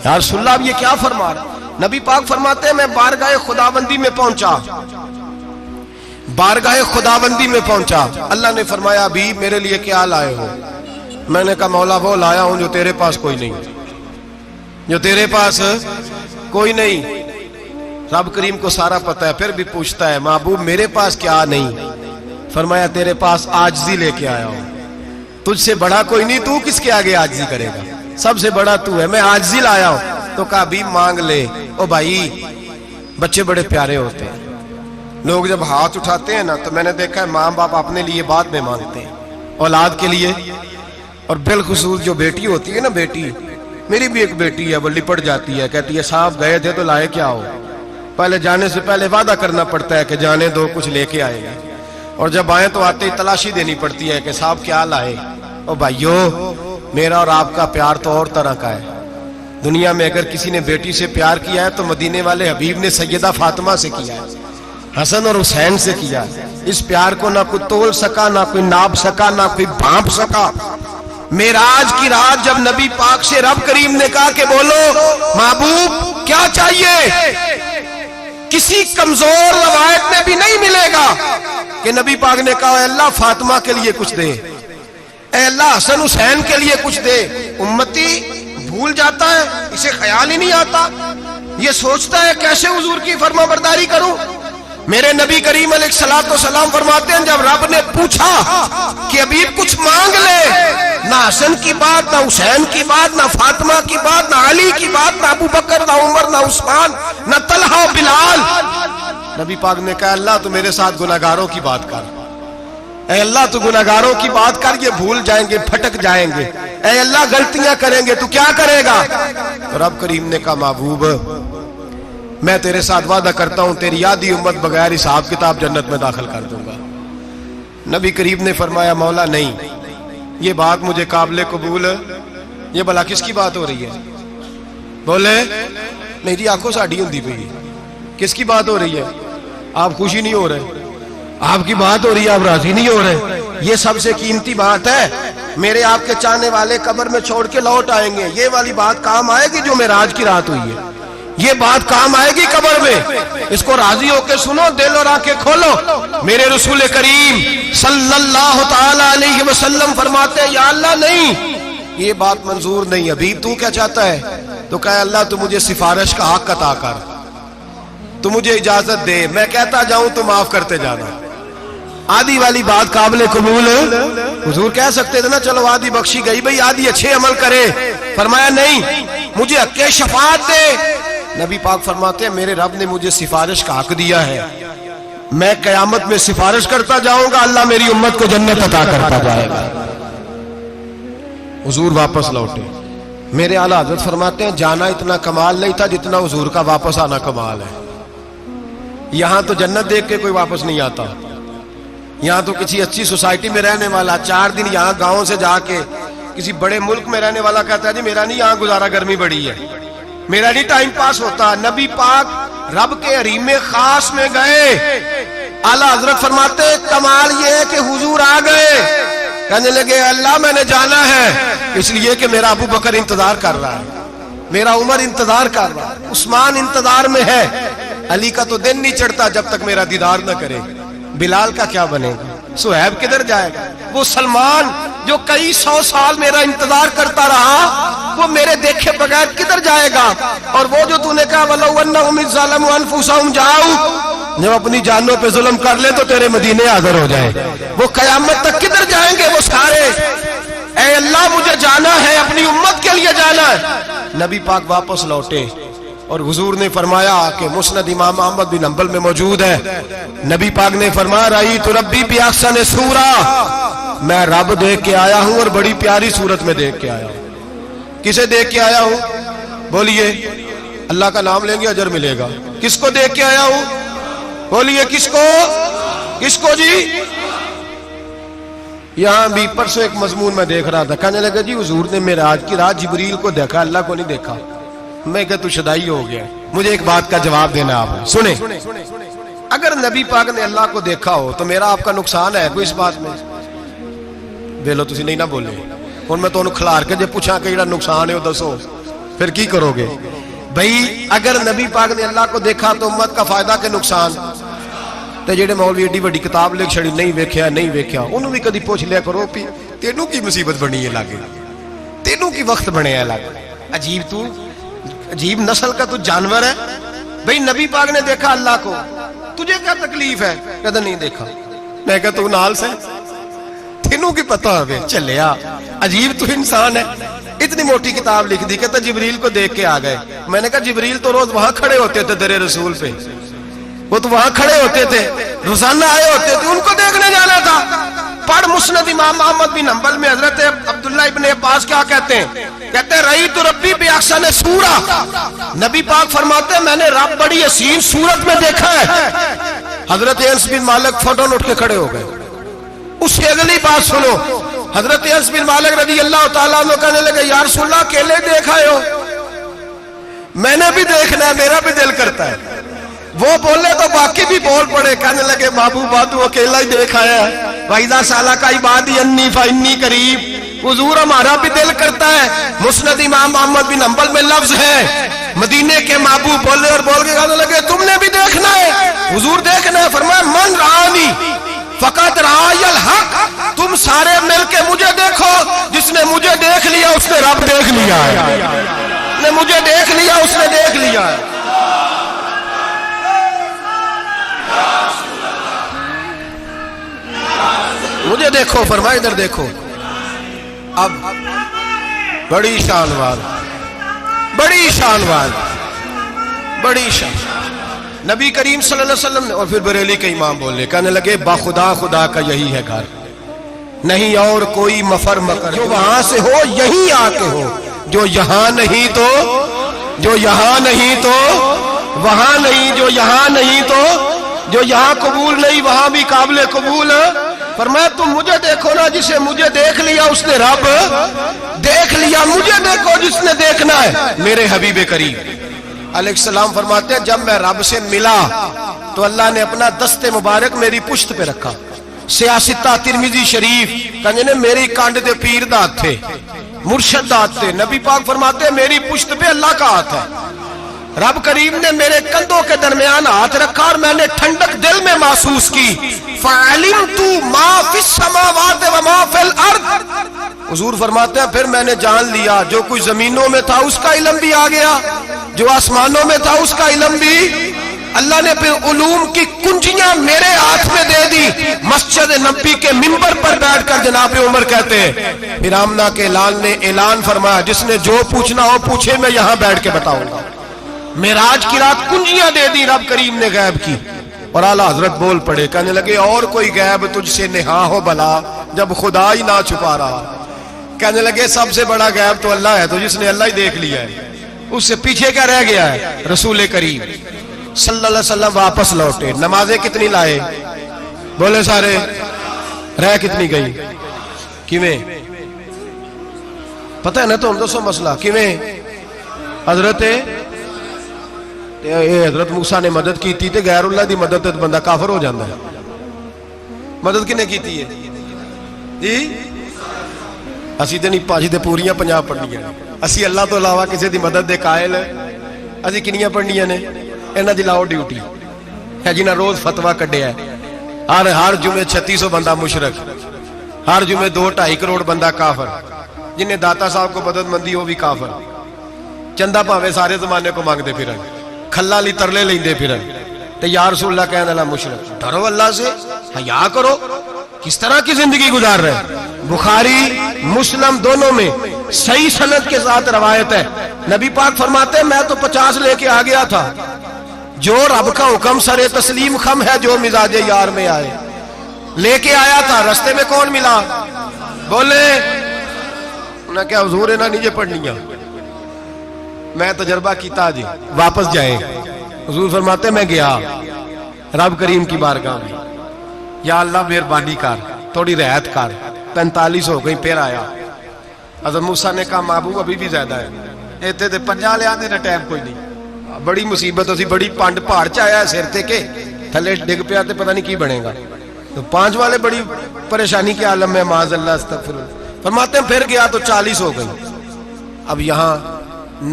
یا رسول اللہ اب یہ کیا فرما رہا. نبی پاک فرماتے ہیں میں بارگاہ خداوندی میں پہنچا, بارگاہ خداوندی میں پہنچا, اللہ نے فرمایا ابھی میرے لیے کیا لائے ہو. میں نے کہا مولا وہ لایا ہوں جو تیرے پاس کوئی نہیں, جو تیرے پاس کوئی نہیں. رب کریم کو سارا پتہ ہے, پھر بھی پوچھتا ہے محبوب میرے پاس کیا نہیں. فرمایا تیرے پاس عاجزی لے کے آیا ہوں, تجھ سے بڑا کوئی نہیں, تو کس کے آگے عاجزی کرے گا, سب سے بڑا تو ہے, میں عاجزی لایا ہوں. تو کہا بھی مانگ لے. او بھائی بچے بڑے پیارے ہوتے ہیں, لوگ جب ہاتھ اٹھاتے ہیں نا تو میں نے دیکھا ہے ماں باپ اپنے لیے بعد میں مانگتے ہیں, اولاد کے لیے. اور بالخصوص جو بیٹی ہوتی ہے نا, بیٹی میری بھی ایک بیٹی ہے, وہ لپٹ جاتی ہے, کہتی ہے صاحب گئے تھے تو لائے کیا ہو. پہلے جانے سے پہلے وعدہ کرنا پڑتا ہے کہ جانے دو کچھ لے کے آئے گا, اور جب آئیں تو آتے ہی تلاشی دینی پڑتی ہے کہ صاحب کیا لائے. او بھائیو میرا اور آپ کا پیار تو اور طرح کا ہے. دنیا میں اگر کسی نے بیٹی سے پیار کیا ہے تو مدینے والے حبیب نے سیدہ فاطمہ سے کیا ہے, حسن اور حسین سے کیا. اس پیار کو نہ کوئی تول سکا, نہ کوئی ناپ سکا, نہ کوئی بھانپ سکا. معراج کی رات جب نبی پاک سے رب کریم نے کہا کہ بولو محبوب کیا چاہیے, کسی کمزور روایت میں بھی نہیں ملے گا کہ نبی پاک نے کہا اے اللہ فاطمہ کے لیے کچھ دے, اے اللہ حسن حسین کے لیے کچھ دے. امتی بھول جاتا ہے, اسے خیال ہی نہیں آتا, یہ سوچتا ہے کیسے حضور کی فرما برداری کروں. میرے نبی کریم علیہ الصلوۃ والسلام فرماتے ہیں جب رب نے پوچھا کہ ابھی کچھ مانگ لے, نہ حسن کی بات, نہ حسین کی بات, نہ فاطمہ کی بات, نہ علی کی بات, نہ ابو بکر, نہ عمر, نہ عثمان, نہ طلحہ, بلال. نبی پاک نے کہا اللہ تو میرے ساتھ گناہگاروں کی بات کر, اے اللہ تو گناہگاروں کی بات کر, یہ بھول جائیں گے, پھٹک جائیں گے, اے اللہ غلطیاں کریں گے, تو کیا کرے گا. تو رب کریم نے کہا محبوب میں تیرے ساتھ وعدہ کرتا ہوں تیری آدھی امت بغیر حساب کتاب جنت میں داخل کر دوں گا. نبی کریم نے فرمایا مولا نہیں, یہ بات مجھے قابل قبول ہے. یہ بھلا کس کی بات ہو رہی ہے, بولے نہیں جی آنکھوں ساڑھی ہوندی پئی, کس کی بات ہو رہی ہے. آپ خوشی نہیں ہو رہے, آپ کی بات ہو رہی ہے, آپ راضی نہیں ہو رہے. یہ سب سے قیمتی بات ہے, میرے آپ کے چاہنے والے قبر میں چھوڑ کے لوٹ آئیں گے. یہ والی بات کام آئے گی جو معراج کی رات ہوئی ہے, یہ بات کام آئے گی قبر میں. اس کو راضی ہو کے سنو, دل اور آنکھیں کھولو. میرے رسول کریم صلی اللہ تعالی علیہ وسلم فرماتے ہیں یا اللہ نہیں, یہ بات منظور نہیں. ابھی تو کیا چاہتا ہے, تو کہا اللہ تو مجھے سفارش کا حق عطا کر, تو مجھے اجازت دے, میں کہتا جاؤں تو معاف کرتے جانا. آدھی والی بات قابل قبول ہے. حضور کہہ سکتے تھے نا چلو آدھی بخشی گئی بھئی, آدھی اچھے عمل کرے. فرمایا نہیں, مجھے حق شفاعت دے. نبی پاک فرماتے ہیں میرے رب نے مجھے سفارش کا حق دیا ہے, میں قیامت میں سفارش کرتا جاؤں گا, اللہ میری امت کو جنت عطا کرتا جائے گا. حضور واپس لوٹے. میرے اعلیٰ حضرت فرماتے ہیں جانا اتنا کمال نہیں تھا جتنا حضور کا واپس آنا کمال ہے. یہاں تو جنت دیکھ کے کوئی واپس نہیں آتا, یہاں تو کسی اچھی سوسائٹی میں رہنے والا 4 دن یہاں گاؤں سے جا کے کسی بڑے ملک میں رہنے والا کہتا ہے جی میرا نہیں یہاں گزارا, گرمی بڑی ہے, میرا نہیں ٹائم پاس ہوتا. نبی پاک رب کے حریم خاص میں گئے. اعلیٰ حضرت فرماتے کمال یہ ہے کہ حضور آ گئے, کہنے لگے اللہ میں نے جانا ہے, اس لیے کہ میرا ابو بکر انتظار کر رہا ہے, میرا عمر انتظار کر رہا ہے, عثمان انتظار میں ہے, علی کا تو دن نہیں چڑھتا جب تک میرا دیدار نہ کرے. بلال کا کیا بنے گا, صہیب کدھر جائے گا, وہ سلمان جو کئی 100 سال میرا انتظار کرتا رہا وہ میرے دیکھے بغیر کدھر جائے گا. اور وہ جو تو نے کہا وَلَوْ أَنَّهُمْ إِذْ ظَلَمُوا أَنفُسَهُمْ جَاءُوا, جب اپنی جانوں پہ ظلم کر لے تو تیرے مدینے حاضر ہو جائے, وہ قیامت تک کدھر جائیں گے وہ سارے. اے اللہ مجھے جانا ہے, اپنی امت کے لیے جانا ہے. نبی پاک واپس لوٹے, اور حضور نے فرمایا کہ مسند امام احمد بن حنبل میں موجود ہے، نبی پاک نے فرمایا رأیت ربی بأحسن صورہ، میں رب دیکھ کے آیا ہوں اور بڑی پیاری صورت میں دیکھ کے آیا ہوں۔ کسے دیکھ کے آیا ہوں؟ بولیے، اللہ کا نام لیں گے اجر ملے گا۔ کس کو دیکھ کے آیا ہوں؟ بولیے کس کو؟ کس کو جی؟ یہاں بھی پرسوں ایک مضمون میں دیکھ رہا تھا، کہنے لگا جی حضور نے معراج کی رات جبریل کو دیکھا، اللہ کو نہیں دیکھا۔ میں کہا تو شدائی ہو گیا۔ مجھے ایک بات کا جواب دینا آپ سنیں، اگر نبی پاک نے اللہ کو دیکھا ہو تو میرا آپ کا نقصان ہے کوئی اس بات میں؟ ویلو تسی نہیں نہ بولے، اور میں تو انہوں کھلار کے جب پوچھا کہ یہ نقصان ہے وہ دسو، پھر کی کرو گے؟ بھئی اگر نبی پاک نے اللہ کو دیکھا تو امت کا فائدہ کہ نقصان؟ تے جڑے مولوی ایڈی بڑی کتاب لکھ چھڑی نہیں ویکھیا نہیں ویکھیا، انہوں بھی کدی پوچھ لیا کرو پی تینوں کی مصیبت بنی ہے لاگے، تینوں کی وقت بنے ہے لاگے، عجیب تو عجیب نسل کا تو جانور ہے۔ بھئی نبی پاک نے دیکھا اللہ کو، تجھے کیا تکلیف ہے؟ کہتا نہیں دیکھا۔ میں کہا تو نال سے تینوں کی پتہ ہوئے چلیا، عجیب تو انسان ہے۔ اتنی موٹی کتاب لکھ دی، کہتا جبریل کو دیکھ کے آ گئے۔ میں نے کہا جبریل تو روز وہاں کھڑے ہوتے تھے در رسول پہ، وہ تو وہاں کھڑے ہوتے تھے، روزانہ آئے ہوتے تھے، ان کو دیکھنے جانا تھا۔ پڑھ مسند امام احمد بن حنبل میں حضرت عبداللہ ابن عباس کیا کہتے ہیں؟ کہتے ہیں رأیت ربی بأحسن صورہ، نبی پاک فرماتے ہیں میں نے رب بڑی حسین صورت میں دیکھا ہے۔ حضرت انس بن مالک فوٹون اٹھ کے کھڑے ہو گئے۔ اس سے اگلی بات سنو، حضرت انس بن مالک رضی اللہ تعالیٰ عنہ کہنے لگے یا رسول اللہ اکیلے دیکھا ہو؟ میں نے بھی دیکھنا ہے، میرا بھی دل کرتا ہے۔ وہ بولے تو باقی بھی بول پڑے، کہنے لگے محبوبہ تو اکیلا ہی دیکھ آیا ہے۔ وَإِذَا سَأَلَكَ عِبَادِي عَنِّي فَإِنِّي قَرِيبٌ، حضور ہمارا بھی دل کرتا ہے۔ مسند امام احمد بن حنبل میں لفظ ہے، مدینے کے محبوب بولے اور بول کے کہنے لگے تم نے بھی دیکھنا ہے؟ حضور دیکھنا ہے؟ فرمایا من رآنی فقط رآی الحق، تم سارے مل کے مجھے دیکھو، جس نے مجھے دیکھ لیا اس نے رب دیکھ لیا ہے، جس نے مجھے دیکھ لیا اس نے دیکھ لیا ہے۔ مجھے دیکھو، فرمائے ادھر دیکھو۔ اب بڑی شان والا، بڑی شان والا، بڑی شان نبی کریم صلی اللہ علیہ وسلم نے، اور پھر بریلی کے امام بولے، کہنے لگے باخدا خدا کا یہی ہے گھر، نہیں اور کوئی مفر مکر، جو وہاں سے ہو یہیں آ کے ہو، جو یہاں نہیں تو، جو یہاں نہیں تو وہاں نہیں، جو یہاں نہیں تو جو یہاں قبول نہیں وہاں بھی قابل قبول۔ فرمایا تم مجھے دیکھو نا، جسے مجھے دیکھ لیا اس نے رب دیکھ لیا، مجھے دیکھو جس نے دیکھنا ہے میرے حبیب کریم علیہ السلام۔ فرماتے ہیں جب میں رب سے ملا تو اللہ نے اپنا دست مبارک میری پشت پہ رکھا، سیاستہ ترمذی شریف، کہنے میری کانڈ دے پیر دا ہاتھ تھے، مرشد دا ہاتھ تھے۔ نبی پاک فرماتے ہیں میری پشت پہ اللہ کا ہاتھ ہے، رب کریم نے میرے کندھوں کے درمیان ہاتھ رکھا اور میں نے ٹھنڈک دل میں محسوس کی۔ فَعَلِمْتُ مَا فِي السَّمَاوَاتِ وَمَا فِي الْأَرْضِ، حضور فرماتے ہیں پھر میں نے جان لیا جو کچھ زمینوں میں تھا اس کا علم بھی آ گیا، جو آسمانوں میں تھا اس کا علم بھی۔ اللہ نے پھر علوم کی کنجیاں میرے ہاتھ میں دے دی۔ مسجد نبی کے منبر پر بیٹھ کر جناب عمر کہتے ہیں پھر آمنہ کے لال نے اعلان فرمایا جس نے جو پوچھنا ہو پوچھے، میں یہاں بیٹھ کے بتاؤں گا۔ معراج کی رات کنجیاں دے دی رب کریم نے غیب کی، اور اعلیٰ حضرت بول پڑے، کہنے لگے اور کوئی غیب تجھ سے نہا ہو بھلا جب خدا ہی نہ چھپا رہا۔ کہنے لگے سب سے بڑا غیب تو اللہ ہے، تو جس نے اللہ ہی دیکھ لیا ہے اس سے پیچھے کیا رہ گیا ہے؟ رسول کریم صلی اللہ علیہ وسلم واپس لوٹے، نمازیں کتنی لائے؟ بولے سارے، رہ کتنی گئی؟ کیویں پتہ ہے نا؟ تو ہم دسو مسئلہ کیویں؟ حضرت موسیٰ نے مدد کی تھی تے غیر اللہ دی مدد تے بندہ کافر ہو جاندہ ہے۔ مدد کنے کی تھی ہے جی؟ اسی تے نہیں پاجی تے پوریاں 50 پڑھنیاں، اسی اللہ تو علاوہ کسی دی مدد دے قائل ہے، اسی کنیاں پڑھنیاں نے؟ انہاں دی لاؤ ڈیوٹی ہے جنہاں روز فتویٰ کڈیا ہے، ہر جمعے 3600 بندہ مشرک، ہر جمعے 2-2.5 کروڑ بندہ کافر، جنہیں داتا صاحب کو مدد مندی ہو بھی کافر، چندہ پاوے سارے زمانے کو مانگتے پھرن، کھلا لی ترلے لیندے پھرن، تے یا رسول اللہ کہنے اللہ مشرک، ڈرو اللہ سے، حیا کرو، کس طرح کی زندگی گزار رہے؟ بخاری مسلم دونوں میں صحیح سند کے ساتھ روایت ہے، نبی پاک فرماتے ہیں میں تو 50 لے کے آ گیا تھا، جو رب کا حکم سرے تسلیم خم ہے، جو مزاج یار میں آئے لے کے آیا تھا۔ رستے میں کون ملا؟ بولے انہیں کیا حضور انہیں نیچے پڑھنیاں، میں تجربہ کیتا جی، واپس جائیں۔ حضور فرماتے میں گیا رب کریم کی بارگاہ میں، یا اللہ مہربانی کر، تھوڑی رعایت کر۔ 45 ہو گئی، پھر آیا۔ حضرت موسیٰ نے کہا محبوب ابھی بھی زیادہ ہے، ایتھے تے 50 لے آنے نہ ٹائم کوئی نہیں، بڑی مصیبت ہوتی، بڑی پانڈ پہاڑ چایا ہے سر تے کے تھلے ڈگ پیا تے پتہ نہیں کی بنے گا۔ تو 5 والے بڑی پریشانی کے عالم میں، معاذ اللہ استغفر اللہ۔ فرماتے ہیں پھر گیا تو 40 ہو گئی۔ اب یہاں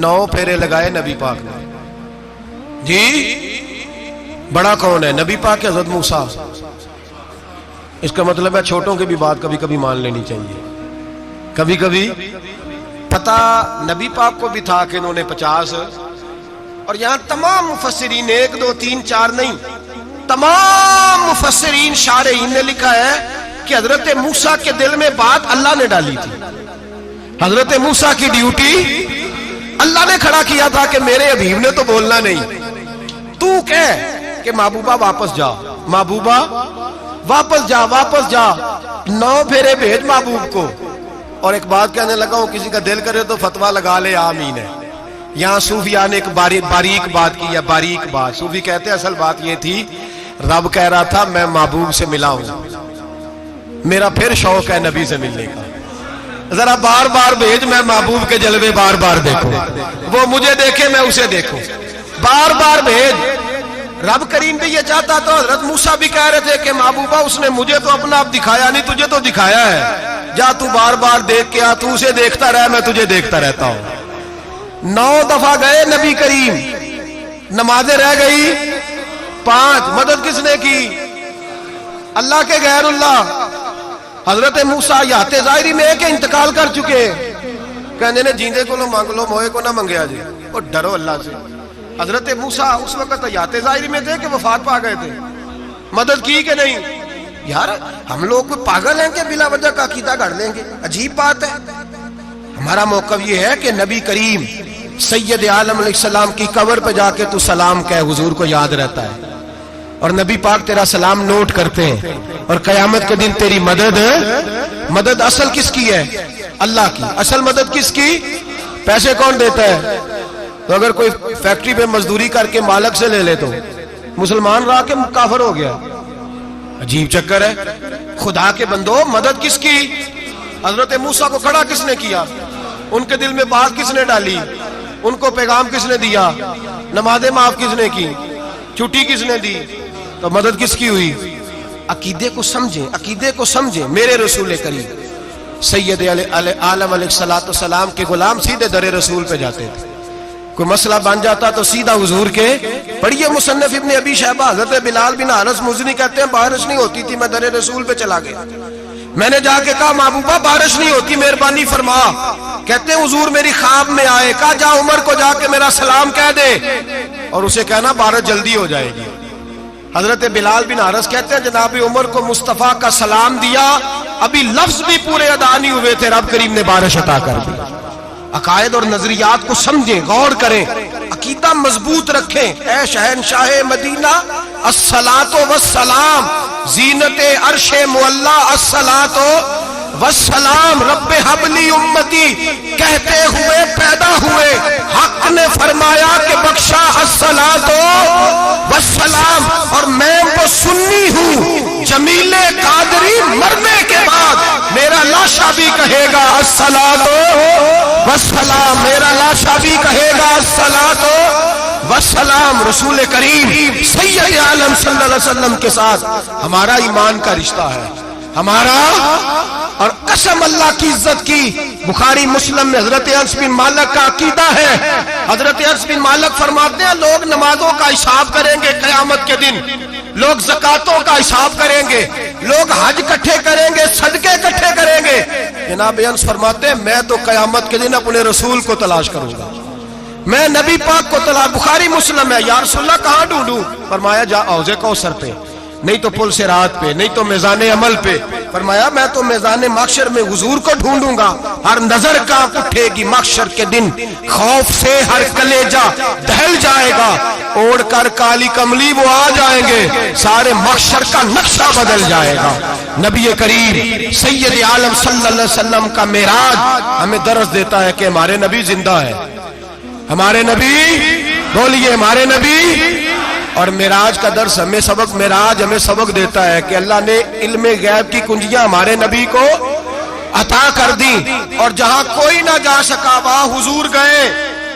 9 پھیرے لگائے نبی پاک نے۔ جی بڑا کون ہے؟ نبی پاک کے حضرت موسیٰ۔ اس کا مطلب ہے چھوٹوں کی بھی بات کبھی کبھی مان لینی چاہیے۔ کبھی کبھی پتہ نبی پاک کو بھی تھا کہ انہوں نے 50، اور یہاں تمام مفسرین 1 2 3 4 نہیں، تمام مفسرین شارحین نے لکھا ہے کہ حضرت موسیٰ کے دل میں بات اللہ نے ڈالی تھی۔ حضرت موسیٰ کی ڈیوٹی اللہ نے کھڑا کیا تھا کہ میرے حبیب نے تو بولنا نہیں، تو کہہ کہ محبوبہ واپس جا، محبوبہ واپس جا، واپس جا، 9 پھیرے بھیج محبوب کو۔ اور ایک بات کہنے لگا ہوں، کسی کا دل کرے تو فتویٰ لگا لے، آمین ہے۔ یہاں صوفیاء نے ایک باریک بات کی ہے، باریک بات۔ صوفی کہتے ہیں اصل بات یہ تھی، رب کہہ رہا تھا میں محبوب سے ملا ہوں، میرا پھر شوق ہے نبی سے ملنے کا، ذرا بار بار بھیج، میں محبوب کے جلوے بار بار دیکھوں، وہ مجھے دیکھے میں اسے دیکھوں، بار بار بھیج۔ رب کریم بھی یہ چاہتا تو حضرت موسیٰ بھی کہہ رہے تھے کہ محبوبہ اس نے مجھے تو اپنا آپ دکھایا نہیں، تجھے تو دکھایا ہے، جا تو بار بار دیکھ کے آ، تو اسے دیکھتا رہ، میں تجھے دیکھتا رہتا ہوں۔ 9 دفعہ گئے نبی کریم، نمازیں رہ گئی 5۔ مدد کس نے کی؟ اللہ کے غیر اللہ۔ حضرت موسیٰ یات ظاہری میں کہ انتقال کر چکے، کہنے نے جیندے کو لو مانگ لو، موئے کو نہ منگیا جی، اور ڈرو اللہ سے۔ حضرت موسیٰ اس وقت یات ظاہری میں تھے کہ وفات پا گئے تھے، مدد کی کہ نہیں؟ یار ہم لوگ کوئی پاگل ہیں کہ بلا وجہ کا عقیدہ گھڑ لیں گے؟ عجیب بات ہے۔ ہمارا موقف یہ ہے کہ نبی کریم سید عالم علیہ السلام کی قبر پہ جا کے تو سلام کہے، حضور کو یاد رہتا ہے، اور نبی پاک تیرا سلام نوٹ کرتے ہیں، اور قیامت کے دن تیری مدد اصل کس کی ہے؟ اللہ کی۔ اصل مدد کس کی؟ پیسے کون دیتا ہے؟ تو اگر کوئی فیکٹری پہ مزدوری کر کے مالک سے لے لے تو مسلمان رہا کہ کافر ہو گیا؟ عجیب چکر ہے۔ خدا کے بندو مدد کس کی؟ حضرت موسیٰ کو کھڑا کس نے کیا؟ ان کے دل میں بات کس نے ڈالی؟ ان کو پیغام کس نے دیا؟ نمازیں معاف کس نے کی؟ چھٹی کس نے دی؟ تو مدد کس کی ہوئی؟ عقیدے کو سمجھیں، عقیدے کو سمجھیں۔ میرے رسول کریم سید عالم علیہ السلام کے غلام سیدھے در رسول پہ جاتے تھے، کوئی مسئلہ بن جاتا تو سیدھا حضور کے۔ پڑھیے مصنف ابن ابی شیبہ، حضرت بلال بن حارث مزنی کہتے ہیں بارش نہیں ہوتی تھی، میں در رسول پہ چلا گیا، میں نے جا کے کہا محبوبہ بارش نہیں ہوتی، مہربانی فرما۔ کہتے ہیں حضور میری خواب میں آئے، کہا جا عمر کو جا کے میرا سلام کہہ دے، اور اسے کہنا بارش جلدی ہو جائے گی۔ حضرت بلال بن حارث کہتے ہیں جناب عمر کو مصطفیٰ کا سلام دیا، ابھی لفظ بھی پورے ادا نہیں ہوئے تھے، رب کریم نے بارش عطا کر دی۔ عقائد اور نظریات کو سمجھیں، غور کریں، عقیدہ مضبوط رکھیں۔ اے شہنشاہ مدینہ الصلاۃ والسلام، زینت عرش معلی الصلاۃ والسلام، رب حبلی امتی کہتے ہوئے پیدا ہوئے، حق نے فرمایا کہ بخشا الصلاۃ والسلام، اور میں وہ سنی ہوں جمیل قادری مرنے کے بعد میرا لاشا بھی کہے گا الصلاۃ والسلام، میرا لاشا بھی کہے گا الصلاۃ والسلام۔ رسول کریم سید عالم صلی اللہ علیہ وسلم کے ساتھ ہمارا ایمان کا رشتہ ہے، ہمارا، اور قسم اللہ کی عزت کی، بخاری مسلم میں حضرت انس بن مالک کا عقیدہ ہے۔ حضرت انس بن مالک فرماتے ہیں لوگ نمازوں کا حساب کریں گے قیامت کے دن، لوگ زکاتوں کا حساب کریں گے، لوگ حج اکٹھے کریں گے، صدقے اکٹھے کریں گے۔ جناب انس فرماتے ہیں میں تو قیامت کے دن اپنے رسول کو تلاش کروں گا، میں نبی پاک کو تلاش۔ بخاری مسلم ہے، یا رسول اللہ کہاں ڈھونڈوں؟ فرمایا جا حوض کوثر پہ، نہیں تو پل سے رات پہ، نہیں تو میزان عمل پہ۔ فرمایا میں تو میزان محشر میں حضور کو ڈھونڈوں گا، ہر نظر کانپ اٹھے گی محشر کے دن، خوف سے ہر کلیجہ دہل جائے گا، اوڑھ کر کالی کملی وہ آ جائیں گے، سارے محشر کا نقشہ بدل جائے گا۔ نبی کریم سید عالم صلی اللہ علیہ وسلم کا معراج ہمیں درس دیتا ہے کہ ہمارے نبی زندہ ہے، ہمارے نبی، بولیے ہمارے نبی۔ اور معراج کا درس ہمیں سبق، معراج ہمیں سبق دیتا ہے کہ اللہ نے علم غیب کی کنجیاں ہمارے نبی کو عطا کر دی، اور جہاں کوئی نہ جا سکا وہاں حضور گئے۔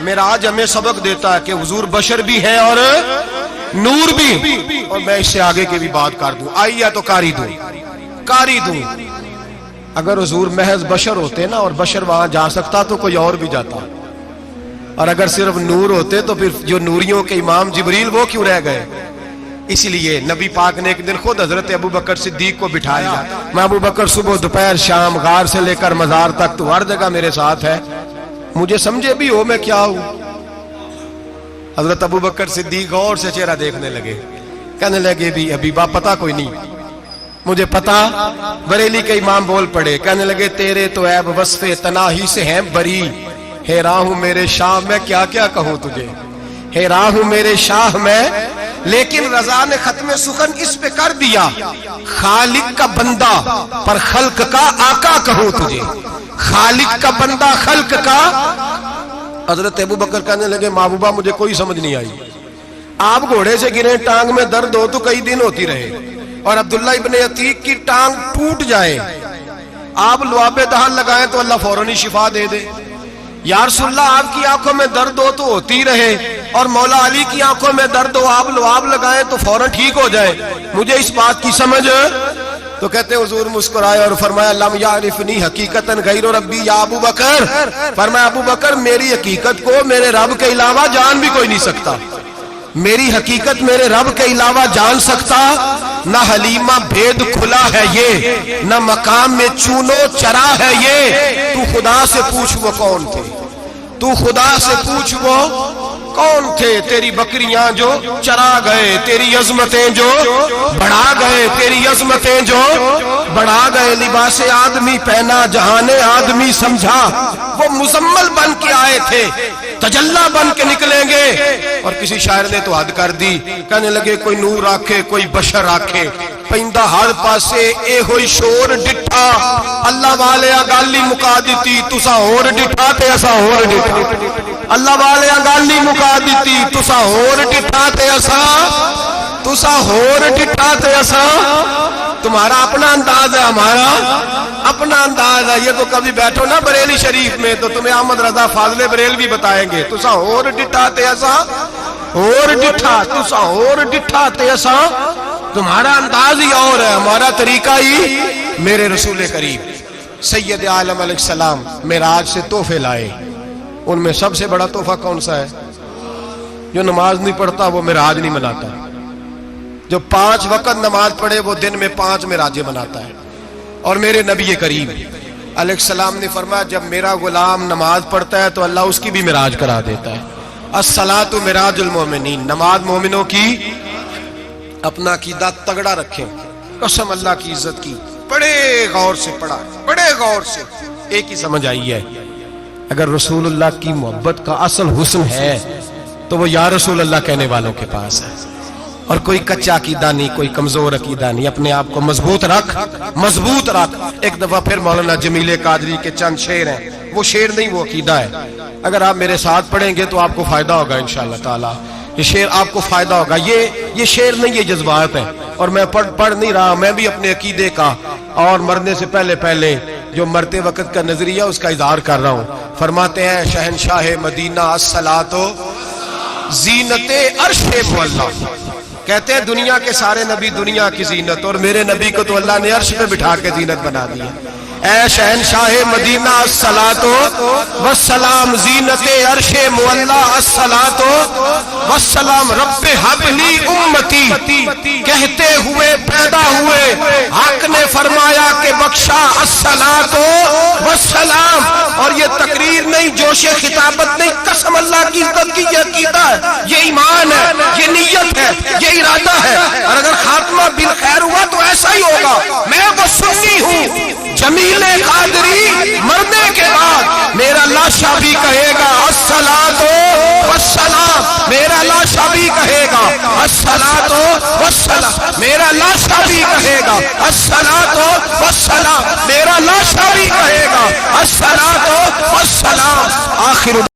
معراج ہمیں سبق دیتا ہے کہ حضور بشر بھی ہے اور نور بھی۔ اور میں اس سے آگے کی بھی بات کر دوں، آئیے تو کاری دوں۔ اگر حضور محض بشر ہوتے نا اور بشر وہاں جا سکتا تو کوئی اور بھی جاتا، اور اگر صرف نور ہوتے تو پھر جو نوریوں کے امام جبریل وہ کیوں رہ گئے؟ اس لیے نبی پاک نے ایک دن خود حضرت ابو بکر صدیق کو بٹھایا، میں ابو بکر صبح دوپہر شام غار سے لے کر مزار تک تو ہر جگہ میرے ساتھ ہے، مجھے سمجھے بھی ہو میں کیا ہوں۔ حضرت ابو بکر صدیق غور سے چہرہ دیکھنے لگے، کہنے لگے بھی حبیبہ پتہ کوئی نہیں، مجھے پتا۔ بریلی کے امام بول پڑے، کہنے لگے تیرے تو عیب وصف تناہی سے ہیں بری، حیران ہوں میرے شاہ میں کیا کیا کہوں تجھے، حیران ہوں میرے شاہ میں، لیکن رضا نے ختم سخن اس پہ کر دیا، خالق کا بندہ پر خلق کا آقا کہوں تجھے، خالق کا بندہ خلق کا۔ حضرت ابو بکر کہنے لگے محبوبہ مجھے کوئی سمجھ نہیں آئی، آپ گھوڑے سے گرے ٹانگ میں درد ہو تو کئی دن ہوتی رہے، اور عبداللہ ابن عتیق کی ٹانگ ٹوٹ جائے، آپ لعاب دہن لگائیں تو اللہ فوراً شفا دے دے۔ یا رسول اللہ آپ کی آنکھوں میں درد ہو تو ہوتی رہے، اور مولا علی کی آنکھوں میں درد ہو آپ لعاب لگائیں تو فوراً ٹھیک ہو جائے، مجھے اس بات کی سمجھ۔ تو کہتے حضور مسکرائے اور فرمایا لم یعرفنی حقیقتا غیر ربی یا ابو بکر، فرمایا ابو بکر میری حقیقت کو میرے رب کے علاوہ جان بھی کوئی نہیں سکتا، میری حقیقت میرے رب کے علاوہ جان سکتا، نہ حلیمہ بھید کھلا ہے یہ، نہ مقام میں چونو چرا ہے یہ، تو خدا سے پوچھ وہ کون تھے، تو خدا سے پوچھ وہ کون تھے، تیری بکریاں جو چرا گئے، تیری عظمتیں جو بڑھا گئے، تیری عظمتیں جو بڑھا گئے، لباس آدمی پہنا جہان آدمی سمجھا، وہ مزمل بن کے آئے تھے تجلا بن کے نکلیں گے۔ اور کسی شاعر نے تو حد کر دی، کہنے لگے کوئی نور آکھے کوئی بشر آکھے، پیندہ ہر پاسے اے ہوئی شور ڈٹھا، اللہ والے گالی مکا دیتی تسا ہور ڈٹھا تے اسا ہور ڈٹھا، اللہ والے گالی مکا دیتی تسا ہور ڈٹھا تے اسا، تسا ہور ڈٹھا تے اسا۔ تمہارا اپنا انداز ہے، ہمارا اپنا انداز ہے، یہ تو کبھی بیٹھو نا بریلی شریف میں تو تمہیں احمد رضا فاضل بریلوی بتائیں گے، تسا ہور ڈٹھا تے اسا ہور ڈٹھا، تسا ہور ڈٹھا تے اسا۔ تمہارا انداز ہی اور ہے، ہمارا طریقہ ہی۔ میرے رسول کریم سید عالم علیہ السلام معراج سے تحفے لائے، ان میں سب سے بڑا تحفہ کون سا ہے؟ جو نماز نہیں پڑھتا وہ معراج نہیں مناتا، جو 5 وقت نماز پڑھے وہ دن میں 5 معراجیں مناتا ہے۔ اور میرے نبی کریم علیہ السلام نے فرمایا جب میرا غلام نماز پڑھتا ہے تو اللہ اس کی بھی معراج کرا دیتا ہے۔ الصلاۃ معراج المومنین، نماز مومنوں کی۔ اپنا عقیدہ تگڑا رکھیں، قسم اللہ کی عزت کی، بڑے غور سے پڑھا، بڑے غور سے۔ ایک ہی سمجھ آئی ہے، اگر رسول اللہ کی محبت کا اصل حسن ہے تو وہ یا رسول اللہ کہنے والوں کے پاس ہے، اور کوئی کچا عقیدہ نہیں، کوئی کمزور عقیدہ نہیں، اپنے آپ کو مضبوط رکھ، مضبوط رکھ۔ ایک دفعہ پھر مولانا جمیل قادری کے چند شعر ہیں، وہ شعر نہیں وہ عقیدہ ہے، اگر آپ میرے ساتھ پڑھیں گے تو آپ کو فائدہ ہوگا انشاءاللہ تعالی، یہ شعر آپ کو فائدہ ہوگا۔ یہ شعر نہیں، یہ جذبات ہیں، اور میں پڑھ نہیں رہا، میں بھی اپنے عقیدے کا اور مرنے سے پہلے جو مرتے وقت کا نظریہ اس کا اظہار کر رہا ہوں۔ فرماتے ہیں شہنشاہ مدینہ الصلاۃ زینت عرش مولا، کہتے ہیں دنیا کے سارے نبی دنیا کی زینت، اور میرے نبی کو تو اللہ نے عرش پہ بٹھا کے زینت بنا دی ہے۔ اے شہنشاہ مدینہ الصلاۃ والسلام زینت عرش مولا، الصلاۃ والسلام رب حب لی امتی، کہتے ہوئے پیدا ہوئے حق نے فرمایا کہ بخشا الصلاۃ والسلام۔ اور یہ تقریر نہیں، جوش خطابت نہیں، قسم اللہ کی عزت کی، یہ عقیدہ ہے، یہ ایمان ہے، یہ نیت ہے، یہ ارادہ ہے۔ اور اگر خاتمہ کا بالخیر ہوا تو ایسا ہی ہوگا. میں وہ سنی ہوں جمیل قادری مرنے کے بعد میرا لاشا بھی کہے گا الصلاۃ والسلام. میرا لاشا بھی کہے گا الصلاۃ والسلام. میرا لاشا بھی کہے گا الصلاۃ والسلام. میرا لاشا بھی کہے گا الصلاۃ والسلام. آخر